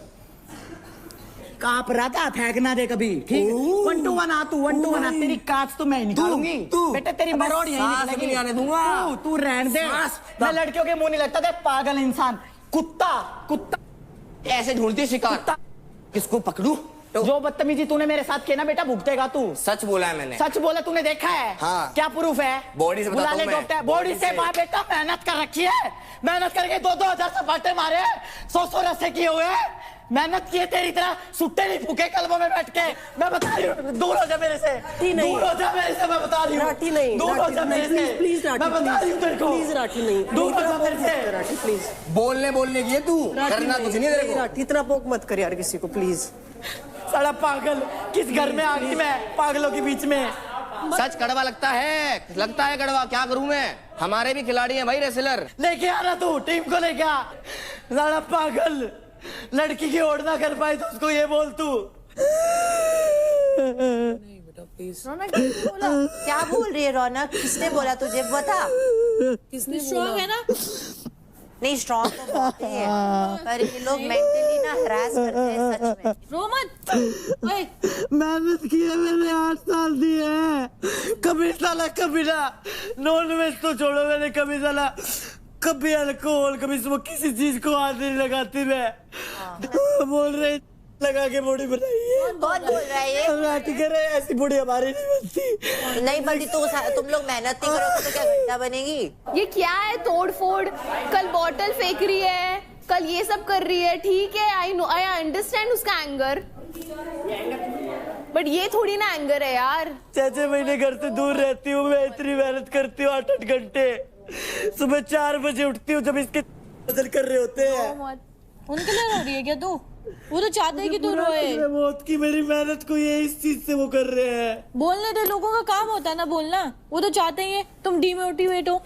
E: काप रहा था, फेंकना दे कभी। ठीक 1 to 1 आ तू, 1 to 1 आ। तेरी कांच तो मैं निकालूंगी। बेटा तेरी मरोड़ यहीं
D: नहीं आने दूंगा।
E: तू रहने दे। मैं लड़कियों के मुंह नहीं लगता था। पागल इंसान, कुत्ता
D: ऐसे ढूंढती शिकार। किसको पकड़ू?
E: जो बदतमीजी तूने मेरे साथ किया ना बेटा, भुगतेगा तू।
D: सच बोला है मैंने।
E: सच बोला? तूने देखा है?
D: हाँ।
E: क्या प्रूफ है?
D: बॉडी से बताता हूं मैं।
E: बॉडी से मां बेटा मेहनत कर रखी है। मेहनत करके 2-2 हजार सपाटे मारे, 100-100 रस्से किए हुए। मेहनत किए तेरी तरह सुट्टे नहीं फूके कलमों में बैठ के। मैं बता रही हूँ, दूर हो जा मेरे से। दूर हो जा मेरे से, मैं बता रही हूँ। दूर हो जा मेरे से, प्लीज। मैं बता रही हूँ तेरे को, प्लीज राठी नहीं। दूर हो जा मेरे से राठी, प्लीज।
D: बोलने की है तू, करना कुछ नहीं तेरे को।
E: राठी इतना पोक मत कर यार किसी को, प्लीज। साला पागल, किस घर में आ गई मैं पागलों के बीच में।
D: सच कड़वा लगता है कड़वा। क्या करूं मैं? हमारे भी खिलाड़ी हैं भाई, रेसलर।
E: लेके आ रहा तू, टीम को लेके आ। साला पागल, लड़की की ओढ़ ना कर पाए तो उसको ये बोल तू।
P: रौनक बोला क्या बोल रही है? रौनक किसने बोला तुझे? बता।
N: किसने स्ट्रॉन्ग है ना?
P: नहीं स्ट्रॉन्ग तो बहुत ही है, पर ये लोग मेंटली ना हरास करते हैं सच में।
N: रो मत।
E: मेहनत की है मैंने, 8 साल दिए हैं। कभी साला कभी ना नॉन वेज तो छोड़ो, मैंने कभी साला कभी अल्कोहल कभी सुबह किसी चीज को हाथ नहीं लगाती मैं। बोल रहे लगा के बॉडी बनाई है।
P: कौन बोल रहा है ये?
E: ठीक है, ऐसी बॉडी हमारी नहीं बनती।
P: नहीं बनती तो तुम लोग मेहनत नहीं करोगे तो क्या घंटा बनेगी?
N: ये क्या है तोड़ फोड़? कल बॉटल फेंक रही है, कल ये सब कर रही है। ठीक है, आई नो, आई अंडरस्टैंड उसका एंगर, बट ये थोड़ी ना एंगर है यार।
E: 6 महीने घर से दूर रहती हूँ मैं, इतनी मेहनत करती हूँ 8-8 घंटे। सुबह 4 बजे उठती हूँ जब इसके कर रहे होते हैं।
N: उनके लिए रो रही है क्या तू? वो तो चाहते हैं कि तू रोए।
E: मौत की मेरी मेहनत को ये इस चीज से वो कर रहे हैं।
N: बोलने दे, लोगों का काम होता है ना बोलना। वो तो चाहते हैं तुम डिमोटिवेट हो।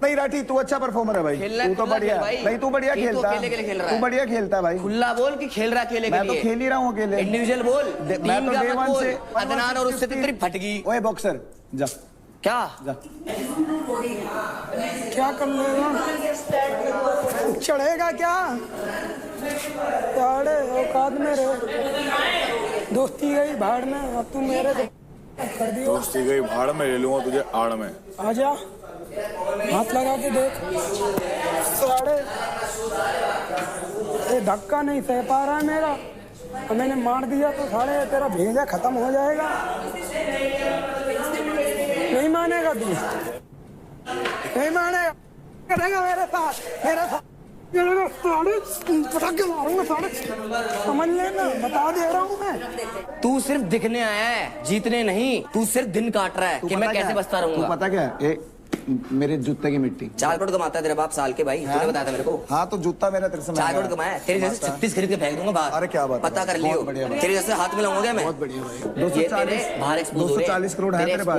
L: नहीं राठी, तू अच्छा परफॉर्मर है भाई, तू तो बढ़िया नहीं, तू बढ़िया खेलता है, तू बढ़िया खेलता है भाई।
D: खुला बोल कि खेल रहा अकेले के लिए?
L: मैं तो खेल ही रहा हूँ अकेले।
D: इंडिविजुअल बोल,
L: मैं तो डे वन से
D: अदनान और उससे तेरी फटगी।
L: ओए बॉक्सर जा,
D: क्या
L: जा
H: क्या कर लेगा, चढ़ेगा क्या? चढ़े औकात में रहे, दोस्ती गई भाड़ में, अब तू मेरे कर दियो।
G: दोस्ती गई भाड़ में, ले लूंगा तुझे आड़ में।
H: आजा, हाथ लगा के देख। साढ़े ये धक्का नहीं सह पा रहा है मेरा, और मैंने मार दिया तो साढ़े तेरा भेजा खत्म हो जाएगा। नहीं मानेगा तू, नहीं मानेगा, करेगा मेरे साथ, मेरे साथ पटाखे मारूंगा साढ़े, समझ लेना, बता दे रहा हूँ मैं।
D: तू सिर्फ दिखने आया है, जीतने नहीं। तू सिर्फ दिन काट रहा है कि मैं कैसे बचता रहूंगा।
L: तू पता क्या है, मेरे जूते की मिट्टी
D: 4 करोड़ कमाता है तेरा बाप साल के भाई, तूने बताया था मेरे को।
L: हाँ तो जूता मेरा तेरे से
D: 4 करोड़ कमाया है, तेरे जैसे 36 खरीद के फेंक दूंगा बाहर।
L: अरे क्या बात,
D: पता कर लियो, तेरे जैसे हाथ में लाऊंगा मैं।
L: बहुत बढ़िया भाई। 240 करोड़ है तेरे पास।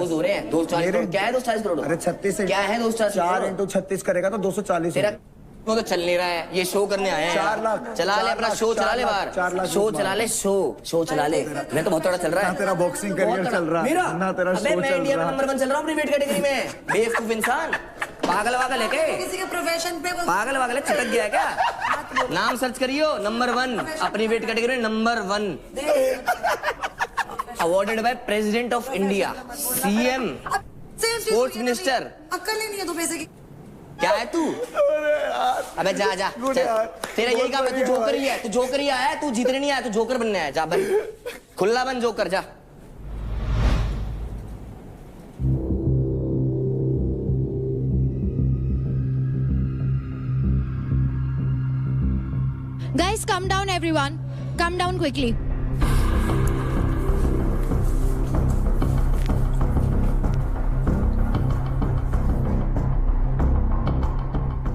D: 240 करोड़ क्या है? 240 करोड़
L: अरे 36
D: क्या है?
L: 4 × 36 करेगा तो 240।
D: तेरा वो तो चल नहीं रहा है, ये शो करने आया है।
L: 4 लाख
D: चला ले अपना शो, चला ले बाहर,
L: 4 लाख
D: शो चला ले, शो चला ले। मैं तो बहुत बड़ा चल रहा है,
L: तेरा बॉक्सिंग करियर चल रहा है ना, तेरा शो चल रहा है।
D: मैं इंडिया में नंबर 1 चल रहा हूँ अपनी वेट कैटेगरी में। बेवकूफ इंसान, पागल वागल है क्या?
A: किसी के प्रोफेशन पे
D: पागल वागल है, चिपक गया है क्या? नाम सर्च करियो, नंबर 1 अपनी वेट कैटेगरी में, number 1 awarded by president of India, CM, sports minister.
A: अक्ल ही नहीं है तो पैसे की।
D: क्या है तू? अबे जा जा, तेरा यही काम है, तू जोकर ही है, तू जोकर ही आया है, तू जीतने नहीं आया, तू जोकर बनने आया। जा बन, खुला बन जोकर, जा।
F: Guys, calm down everyone. Calm down quickly.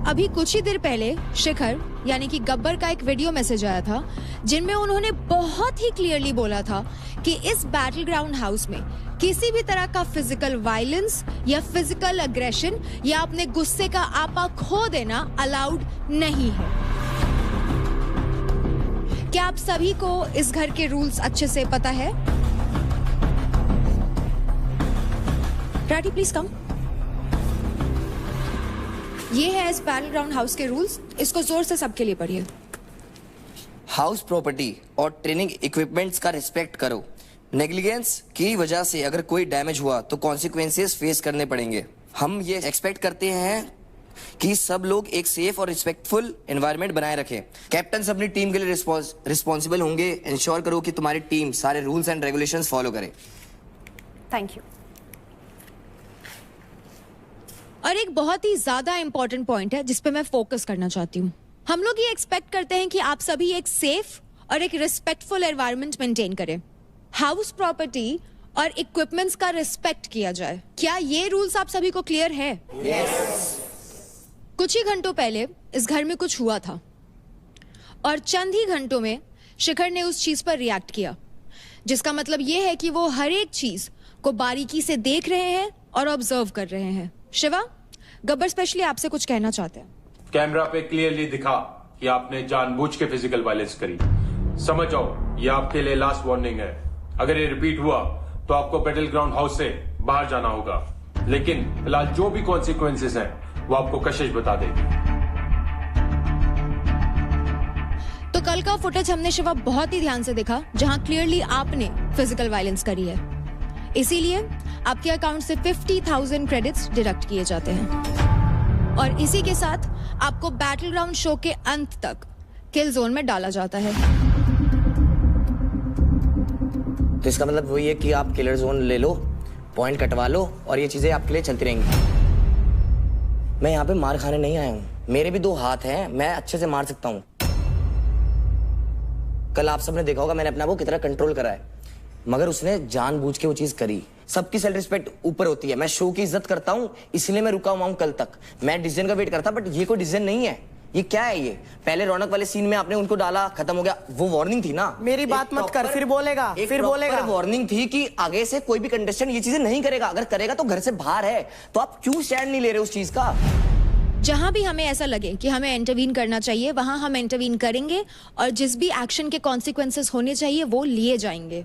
F: अभी कुछ ही देर पहले शिखर यानी कि गब्बर का एक वीडियो मैसेज आया था, जिनमें उन्होंने बहुत ही क्लियरली बोला था कि इस बैटल ग्राउंड हाउस में किसी भी तरह का फिजिकल वायलेंस या फिजिकल अग्रेशन या अपने गुस्से का आपा खो देना अलाउड नहीं है। क्या आप सभी को इस घर के रूल्स अच्छे से पता है? Rathi please come. ये है इस बैटल ग्राउंड हाउस के रूल्स, इसको जोर से सबके लिए पढ़िए।
D: हाउस प्रॉपर्टी और ट्रेनिंग इक्विपमेंट्स का रिस्पेक्ट करो। नेग्लिजेंस की वजह से अगर कोई डैमेज हुआ तो कॉन्सिक्वेंसेस फेस करने पड़ेंगे। हम ये एक्सपेक्ट करते हैं कि सब लोग एक सेफ और रिस्पेक्टफुल एनवायरनमेंट बनाए रखें। कैप्टन अपनी टीम के लिए रिस्पॉन्सिबल होंगे। इंश्योर करो कि तुम्हारी टीम सारे रूल्स एंड रेगुलेशंस फॉलो करे।
F: Thank you. और एक बहुत ही ज्यादा इंपॉर्टेंट पॉइंट है जिस पे मैं फोकस करना चाहती हूँ। हम लोग ये एक्सपेक्ट करते हैं कि आप सभी एक सेफ और एक रिस्पेक्टफुल एनवायरनमेंट मेंटेन करें। हाउस प्रॉपर्टी और इक्विपमेंट्स का रिस्पेक्ट किया जाए। क्या ये रूल्स आप सभी को क्लियर है?
D: Yes.
F: कुछ ही घंटों पहले इस घर में कुछ हुआ था और चंद ही घंटों में शिखर ने उस चीज पर रिएक्ट किया, जिसका मतलब ये है कि वो हर एक चीज को बारीकी से देख रहे हैं और ऑब्जर्व कर रहे हैं। शिवा, गब्बर स्पेशली आपसे कुछ कहना चाहते हैं।
C: कैमरा पे क्लियरली दिखा कि आपने जानबूझ के फिजिकल वायलेंस करी। समझ जाओ, ये आपके लिए लास्ट वार्निंग है। अगर ये रिपीट हुआ तो आपको बैटल ग्राउंड हाउस से बाहर जाना होगा। लेकिन फिलहाल जो भी कॉन्सिक्वेंसेस हैं वो आपको कशिश बता देगी।
F: तो कल का फुटेज हमने शिवा बहुत ही ध्यान से देखा, जहां क्लियरली आपने फिजिकल वायलेंस करी है। इसीलिए आपके अकाउंट से 50,000 क्रेडिट्स डिडक्ट किए जाते हैं और इसी के साथ आपको बैटल ग्राउंड शो के अंत तक किल जोन में डाला जाता है।
D: तो इसका मतलब वही है कि आप किलर जोन ले लो, पॉइंट कटवा लो और ये चीजें आपके लिए चलती रहेंगी। मैं यहाँ पे मार खाने नहीं आया हूँ, मेरे भी 2 हाथ हैं, मैं अच्छे से मार सकता हूँ। कल आप सबने देखा होगा मैंने अपना वो कितना कंट्रोल करा है। मगर उसने जानबूझ के वो चीज करी। सबकी सेल्फ रिस्पेक्ट ऊपर होती है। मैं शो की इज्जत करता हूँ, इसलिए मैं रुका हुआ हूँ कल तक। मैं डिसीजन का वेट करता, बट ये कोई डिसीजन नहीं है। ये क्या है? ये पहले रौनक वाले सीन में आपने उनको डाला, खत्म हो गया। वो वार्निंग थी ना।
E: मेरी बात मत कर, फिर बोलेगा, फिर बोलेगा।
D: वार्निंग थी कि आगे से कोई भी कंटेस्टेंट ये चीजें नहीं करेगा। अगर करेगा तो घर से बाहर है। तो आप क्यों स्टैंड नहीं ले रहे उस चीज का?
F: जहां भी हमें ऐसा लगे कि हमें इंटरवीन करना चाहिए, वहां हम इंटरवीन करेंगे और जिस भी एक्शन के कॉन्सिक्वेंसेस होने चाहिए वो लिए जाएंगे।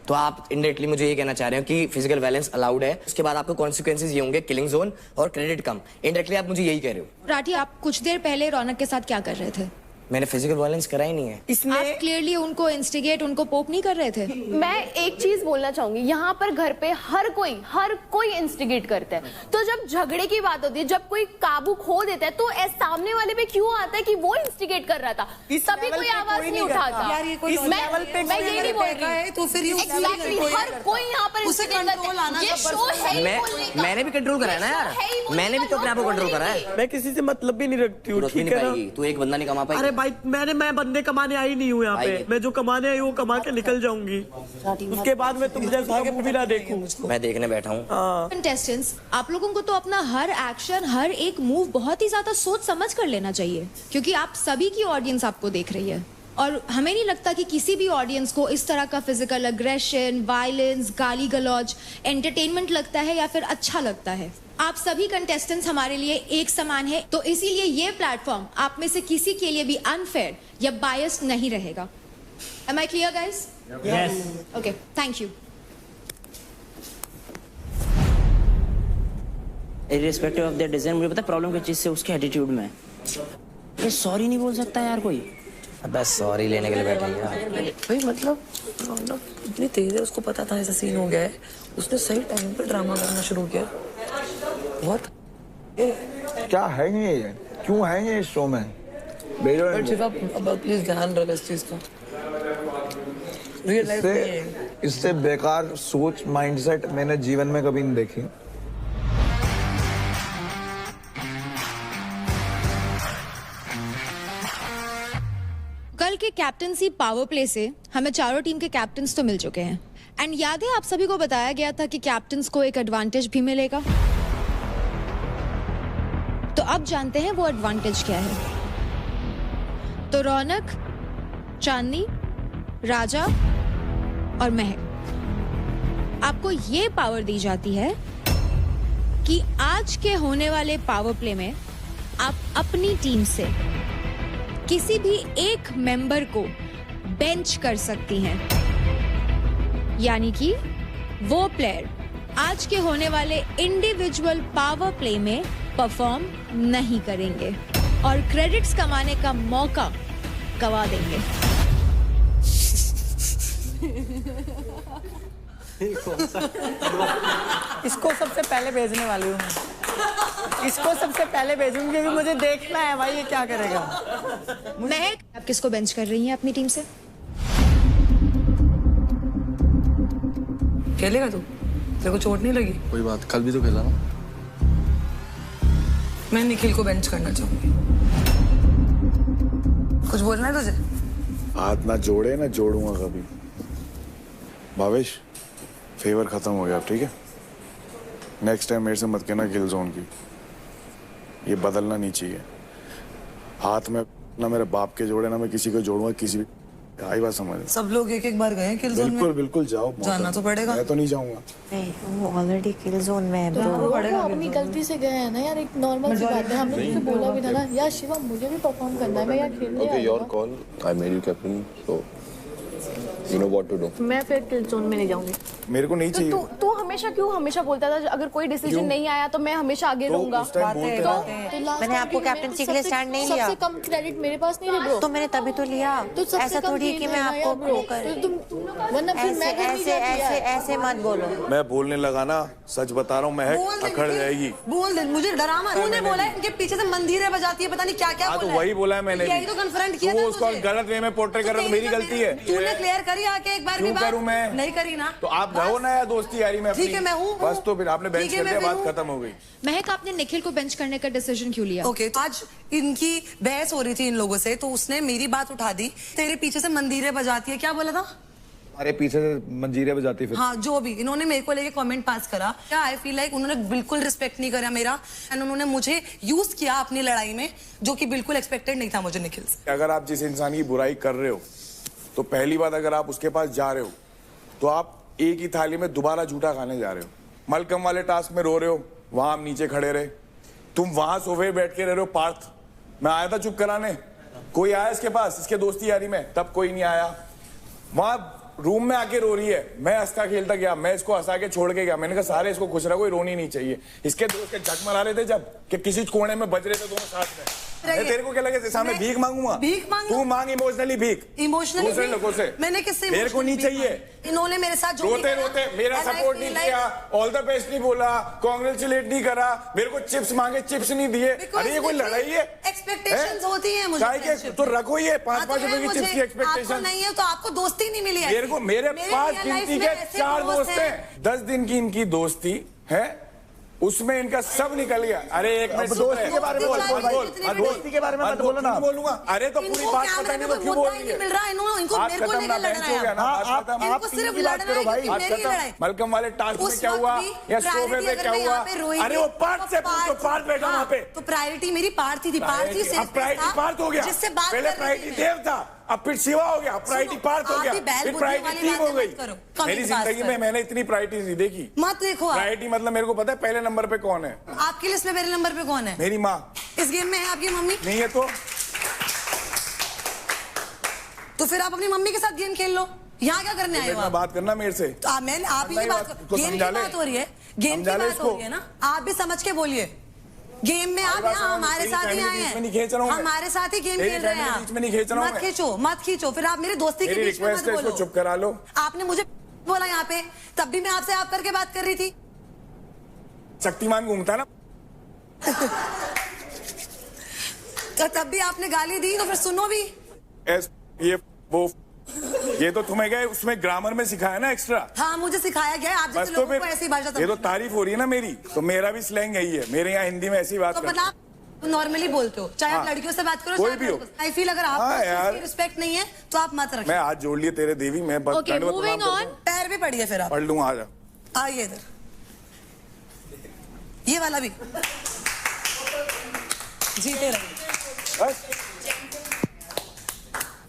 D: तो आप इनडायरेक्टली मुझे ये कहना चाह रहे हो कि फिजिकल वायलेंस अलाउड है, उसके बाद आपको कॉन्सिक्वेंसेस ये होंगे, किलिंग जोन और क्रेडिट कम। इनडायरेक्टली आप मुझे यही कह रहे हो।
F: राठी, आप कुछ देर पहले रौनक के साथ क्या कर रहे थे?
D: मैंने फिजिकल वायलेंस करा ही नहीं है।
E: इसमें
F: आप क्लियरली उनको इंस्टिगेट, उनको पोक नहीं कर रहे थे।
I: मैं एक चीज बोलना चाहूंगी, यहाँ पर घर पे हर कोई इंस्टिगेट करता है। तो जब झगड़े की बात होती है, जब कोई काबू खो देता है, तो सामने वाले पे क्यों आता है कि वो इंस्टिगेट कर रहा था? तभी कोई आवाज नहीं उठाता।
A: यार ये कोई
I: मैं ये नहीं बोल रही,
A: तो फिर
I: एग्जैक्टली हर कोई यहाँ पर इंस्टिगेट करता है। ये शो है,
D: मैंने भी कंट्रोल करा है ना यार। मैंने भी तो अपने आप को कंट्रोल करा है।
E: मैं किसी से मतलब भी नहीं रखती हूँ, ठीक है ना?
D: तू एक बंदा नहीं कमा पाई।
E: अरे भाई मैं बंदे कमाने आई नहीं हूँ यहाँ पे। मैं जो कमाने आई वो कमा के निकल जाऊंगी। उसके बाद मैं तुम जैसा आगे मूवी ना देखूं।
D: मैं देखने बैठा हूँ।
F: कंटेस्टेंट्स, आप लोगों को तो अपना हर एक्शन, हर एक मूव बहुत ही ज्यादा सोच समझ कर लेना चाहिए, क्योंकि आप सभी की ऑडियंस आपको देख रही है। और हमें नहीं लगता कि किसी भी ऑडियंस को इस तरह का फिजिकल अग्रेशन, वायलेंस, गाली गलौज एंटरटेनमेंट लगता है या फिर अच्छा लगता है। आप सभी कंटेस्टेंट्स हमारे लिए एक समान है, तो इसीलिए ये प्लेटफॉर्म आप में से किसी के लिए भी अनफेयर या बायस्ड नहीं रहेगा। Am I clear, guys?
B: Yes.
F: Okay, thank you.
B: Irrespective of the decision, मुझे पता प्रॉब्लम किस चीज से, उसके एटीट्यूड में। ये सॉरी नहीं बोल सकता यार कोई।
D: बस सॉरी लेने के लिए बैठे हैं
O: भाई। मतलब रौनक इतनी तेज है, उसको पता था ऐसा सीन हो गया है, उसने सही टाइम पे ड्रामा करना शुरू किया। बहुत
L: क्या है ये? क्यों है ये इस शो में?
O: अब प्लीज ध्यान रख इस चीज का।
L: इससे बेकार सोच, माइंडसेट मैंने जीवन में कभी नहीं देखी।
F: कल के कैप्टनसी पावर प्ले से हमें चारों टीम के कैप्टन्स तो मिल चुके हैं। एंड याद है, आप सभी को बताया गया था कि कैप्टन्स को एक एडवांटेज भी मिलेगा। तो अब जानते हैं वो एडवांटेज क्या है। तो रौनक, चांदनी, राजा और महक, आपको ये पावर दी जाती है कि आज के होने वाले पावर प्ले में आप अपनी टीम से किसी भी एक मेंबर को बेंच कर सकती हैं। यानी कि वो प्लेयर आज के होने वाले इंडिविजुअल पावर प्ले में परफॉर्म नहीं करेंगे और क्रेडिट्स कमाने का मौका गवा देंगे।
E: इसको सबसे पहले भेजने वाली हूँ। इसको सबसे पहले भेजूंगी क्योंकि मुझे देखना है भाई ये क्या करेगा।
F: महक, आप किसको बेंच कर रही हैं अपनी टीम से?
O: खेलेगा तू? तेरे को चोट नहीं लगी?
J: कोई बात, कल भी तो खेला ना।
O: मैं निखिल को बेंच करना चाहूंगी। कुछ बोलना है तुझे?
G: हाथ ना जोड़े ना जोड़ूंगा कभी। भावेश, फेवर खत्म हो गया अब, ठीक है? नेक्स्ट टाइम मेरे से मत कहना किल जोन की। ये बदलना नहीं चाहिए। हाथ में ना मेरे बाप के जोड़े, ना मैं किसी को जोड़ूंगा किसी भी। आई बात समझ?
O: सब लोग एक एक बार गए किल जोन में।
G: बिल्कुल बिल्कुल जाओ,
O: जाना तो पड़ेगा।
G: मैं तो नहीं जाऊंगा।
P: नहीं, वो ऑलरेडी किल जोन में है ब्रो।
N: वो अपनी गलती से गए हैं ना यार, एक नॉर्मल सी बात है। हमने तुझसे बोला भी था ना यार शिवा, मुझे भी परफॉर्म करना है, मैं यार खेलने आई हूं।
J: Okay, your call. I made you captain, so you know what to do.
I: मैं फिर किल जोन में नहीं जाऊंगी।
G: मेरे को नहीं चाहिए।
I: तू हमेशा बोलता था अगर कोई डिसीजन नहीं आया तो मैं हमेशा आगे रहूंगा।
P: मैंने आपको कैप्टनसी के लिए स्टैंड नहीं लिया।
I: सबसे कम क्रेडिट मेरे पास नहीं है ब्रो।
P: तो मैंने तभी तो लिया। ऐसा थोड़ी कि मैं आपको वो कर।
I: वरना फिर मैं
P: ऐसे मत बोलो।
G: मैं बोलने लगा ना, सच बता रहा हूँ, महक अकड़ जाएगी।
A: बोल दे, मुझे डरा मत। तूने बोला है इनके पीछे से मंदिरें बजाती है, पता नहीं क्या क्या बोला है।
G: वही बोला है मैंने।
A: यही तो कन्फ्रंट किया था
G: उसको गलत वे में पोर्ट्रे कर रहा था, मेरी गलती है।
A: तूने क्लियर करी आके एक बार भी बात?
G: करूं मैं?
A: नहीं करी ना।
G: तो आप रहो ना यार दोस्ती यारी में।
A: ठीक है, मैं हूँ।
G: बस तो फिर आपने बेंच कर दिया, बात खत्म हो गई।
F: महक, आपने निखिल को बेंच करने का डिसीजन क्यों लिया?
A: ओके, तो आज इनकी बहस हो रही थी इन लोगों से, तो उसने मेरी बात उठा दी। तेरे पीछे से मंदिरें बजाती है, क्या बोला था?
L: अरे पीछे से मंजीरे बजाती फिर।
A: हाँ जो भी इन्होंने मेरे को लेके कमेंट पास करा, क्या आई फील लाइक उन्होंने बिल्कुल रिस्पेक्ट नहीं करा मेरा, एंड उन्होंने मुझे यूज किया अपनी लड़ाई में, जो कि बिल्कुल एक्सपेक्टेड नहीं था मुझे निखिल से।
G: अगर आप जिस इंसान की बुराई कर रहे हो तो पहली बात अगर आप उसके पास जा रहे हो तो आप एक ही थाली में दोबारा झूठा खाने जा रहे हो। मलकम वाले टास्क में रो रहे हो, वहां हम नीचे खड़े रहे, तुम वहां सोफे बैठ के रह रहे हो। पार्थ मैं आया था चुप कराने, कोई आया इसके पास इसके दोस्ती यारी में, तब कोई नहीं आया। वहां रूम में आके रो रही है, मैं हंसता खेलता गया, मैं इसको हंसा के छोड़ के गया। मैंने कहा सारे इसको खुश रखो, कोई रोनी नहीं चाहिए। इसके दोस्त के झक मरा रहे थे जब कि किसी कोने में बज रहे थे दोनों साथ में। तेरे को क्या लगे सामने भीख मांगूंगा? तू मांग इमोशनली भीख,
A: इमोशनली
G: दूसरे लोगों से।
A: मैंने किससे?
G: मेरे को नहीं चाहिए।
A: इन्होंने मेरे साथ जो
G: रोते रोते मेरा सपोर्ट नहीं किया, ऑल द बेस्ट नहीं बोला, कांग्रेचुलेट नहीं करा, मेरे को चिप्स मांगे चिप्स नहीं दिए। अरे ये कोई लड़ाई है?
A: एक्सपेक्टेशंस होती है मुझे
G: तो रखो ये 5-5 रुपए की चिप्स की एक्सपेक्टेशन
A: नहीं है तो आपको दोस्ती नहीं मिली है।
G: मेरे को मेरे पास गिनती के 4 दोस्त हैं, 10 दिन की इनकी दोस्ती है, उसमें इनका सब निकल गया। अरे एक मिनट,
L: दोस्ती के बारे में बोल, दोस्ती के बारे में मत बोलो ना।
G: बोलूंगा अरे तो पूरी बात पता नहीं तो क्यों बोल रही है?
A: मिल रहा है इनको मेरे को लेकर लड़ रहा है।
L: आप सिर्फ लड़ना है कि मेरी लड़ाई।
G: मलकम वाले टास्क में क्या हुआ या सोफे पे क्या हुआ? अरे वो पार्थ से पूछो, पार्थ बैठा वहाँ पे।
A: तो प्रायोरिटी मेरी पार्थ ही थी, पार्थ ही
G: अब प्रायोरिटी पार्थ हो गया।
A: जिससे बात
G: पहले प्रायोरिटी देव था, अब फिर शिवा हो गया, प्रायोरिटी पार्थ हो गया, फिर प्रायोरिटी टीम हो गई। मेरी जिंदगी में मैंने इतनी प्रायोरिटी नहीं देखी।
A: मत देखो
G: प्रायोरिटी मतलब मेरे को पता है पहले नंबर पे कौन है।
A: आपकी लिस्ट में पहले नंबर पे कौन है?
G: मेरी माँ।
A: इस गेम में है आपकी मम्मी?
G: नहीं है
A: तो फिर आप अपनी मम्मी के साथ गेम खेल लो। यहाँ क्या करने आए हो आप?
G: बात करना मेरे से।
A: तो आप ही की बात, गेम की बात हो रही है, गेम की बात हो रही है ना, आप भी समझ के बोलिए। गेम में आप यहाँ हमारे साथ ही आए हैं, हमारे साथ ही गेम खेल रहे हैं आप। मत खींचो मत खींचो, फिर आप मेरे दोस्ती के बीच में मत बोलो।
G: चुप करा लो।
A: आपने मुझे बोला यहाँ पे, तब भी मैं आपसे आप करके बात कर रही थी।
G: शक्तिमान घूमता ना
A: तो तब भी आपने गाली दी, तो फिर सुनो भी।
G: ये तो तुम्हें गए उसमें ग्रामर में सिखाया ना एक्स्ट्रा।
A: हाँ मुझे सिखाया गया है, आप जैसे
G: तो
A: लोगों को ऐसी भाषा।
G: ये तो तारीफ हो रही है ना मेरी, तो मेरा भी स्लैंग यही है, मेरे यहाँ हिंदी में ऐसी बात
A: तो बता, नॉर्मली बोलते हो, चाहे आप लड़कियों से बात करो,
G: कोई भी हो।
A: आई फील अगर आपको रिस्पेक्ट नहीं है तो आप मत रखिए।
G: मैं हाथ जोड़ लिए तेरे देवी, मैं
A: पैर भी पड़िए, फिर आप
G: पढ़ लूँ। आ जा,
A: आइए इधर, ये वाला भी जीते रहिए।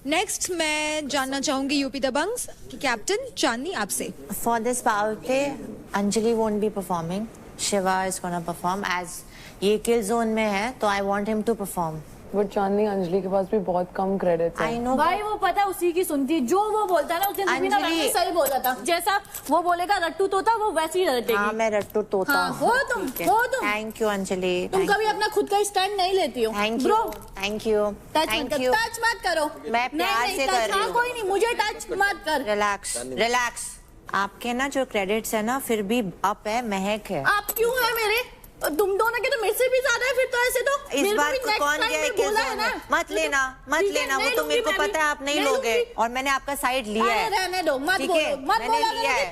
F: नेक्स्ट मैं जानना चाहूंगी यूपी दबंग्स की कैप्टन चांदनी आपसे।
P: For this power play, Anjali won't be performing. Shiva is gonna perform as ये kill zone में है, तो I want him to perform.
R: But Chandni Anjali के पास भी बहुत कम क्रेडिट है।
P: I know.
N: भाई वो पता है उसी की सुनती है, जो वो बोलता है ना उसने भी ना सही बोला था। जैसा वो बोलेगा रट्टू तोता, वो वैसे ही रटेगी।
P: हाँ मैं रट्टू तोता
N: हाँ, हो तुम।
P: Thank you Anjali.
N: तुम कभी अपना खुद का स्टैंड नहीं लेती हो।
P: Thank you thank you
N: touch मत करो।
P: मैं प्यार से कर रही हूँ।
N: कोई नहीं, मुझे टच मत कर।
P: Relax relax. आपके ना जो क्रेडिट्स है ना फिर भी अप है, महक है।
N: आप क्यों है मेरे? तुम दोनों के तो मेरे से भी ज्यादा है, फिर तो ऐसे तो
P: इस बार कौन गया है बोला है ना? मत लेना वो तो मेरे को पता है आप नहीं लोगे, और मैंने आपका साइड लिया है।
N: रहने दो, मत बोलो, मत
P: मैंने लिया है।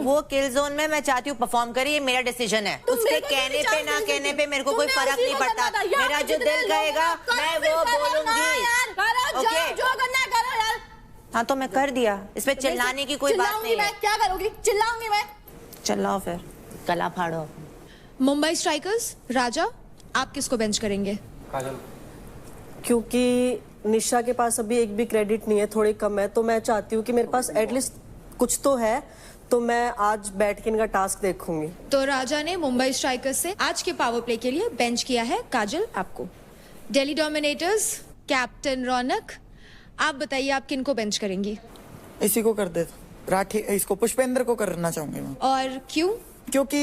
P: वो किल जोन में मैं चाहती हूँ परफॉर्म करिए, ये मेरा डिसीजन है। उसके कहने पे ना कहने पे मेरे को कोई फर्क नहीं पड़ता, मेरा जो दिल कहेगा मैं वो बोलूंगी। हाँ तो मैं कर दिया, इसमें चिल्लाने की कोई बात नहीं है।
N: क्या करोगी? चिल्लाऊंगी मैं।
P: चिल्लाओ फिर, गला फाड़ो।
F: मुंबई स्ट्राइकर्स राजा, आप किसको बेंच करेंगे?
R: काजल। क्योंकि निशा के पास अभी एक भी क्रेडिट नहीं है, थोड़ी कम है, तो मैं चाहती हूँ कि मेरे पास एटलीस्ट कुछ तो है, तो मैं आज बैठ के इनका टास्क देखूंगी।
F: तो राजा ने मुंबई स्ट्राइकर्स से आज के पावर प्ले के लिए बेंच किया है काजल आपको। दिल्ली डोमिनेटर्स कैप्टन रौनक, आप बताइए आप किनको बेंच करेंगी?
E: इसी को कर दे, राठी, इसको पुष्पेंद्र को करना चाहूंगी मैं।
F: और क्यों?
E: क्योंकि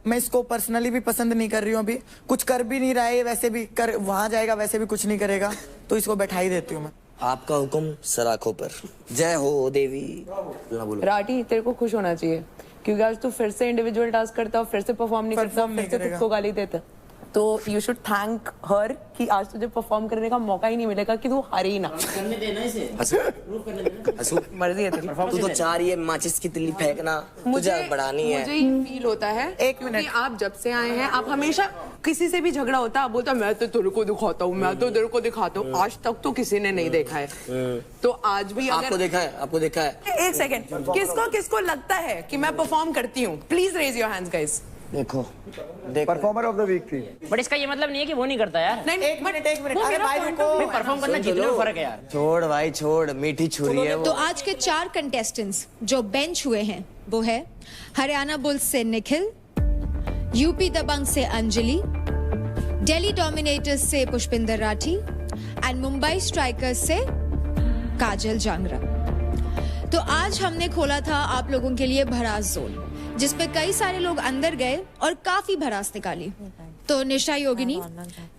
E: मैं इसको पर्सनली भी पसंद नहीं कर रही हूँ, अभी कुछ कर भी नहीं रहा है, वैसे भी कर वहां जाएगा वैसे भी कुछ नहीं करेगा, तो इसको बैठा ही देती हूँ मैं।
D: आपका हुक्म सराखों पर। जय हो देवी।
R: राठी तेरे को खुश होना चाहिए, क्योंकि आज तू फिर से इंडिविजुअल टास्क करता, फिर से परफॉर्म नहीं करता, फिर से खुद को गाली देता, तो यू शुड थैंक हर कि आज तुझे परफॉर्म करने का मौका ही नहीं मिलेगा, कि तू हारी ना।
B: करने देना इसे।
R: मर्जी है तेरी।
D: तू तो चाह रही है माचिस की तिल्ली फेंकना, तुझे बढ़ानी है।
R: मुझे फील होता है, एक मिनट, आप जब से आए हैं आप हमेशा किसी से भी झगड़ा होता है बोलता मैं तो तेरे को दिखाता हूँ, मैं तो तेरे को दिखाता हूँ। आज तक तो किसी ने नहीं देखा है, तो आज भी अगर
D: आपको देखा है, आपको देखा है।
R: एक सेकेंड, किसको किसको लगता है कि मैं परफॉर्म करती हूँ? Please raise your hands guys.
L: देखो परफॉर्मर ऑफ द वीक थी।
B: बट इसका ये मतलब नहीं है कि वो नहीं करता यार।
R: नहीं,
D: एक मिनट
R: अरे भाई रुको,
B: परफॉर्म करना जीतने में फर्क है यार।
D: छोड़ भाई छोड़, मीठी छुरी है वो।
F: तो आज के 4 कंटेस्टेंट्स जो बेंच हुए हैं वो है हरियाणा बुल्स से निखिल, यूपी दबंग से अंजलि, दिल्ली डोमिनेटर्स से पुष्पिंदर राठी एंड मुंबई स्ट्राइकर्स से काजल जांगरा। तो आज हमने खोला था आप लोगों के लिए भड़ास जोन, जिसपे कई सारे लोग अंदर गए और काफी भड़ास निकाली। तो निशा योगिनी,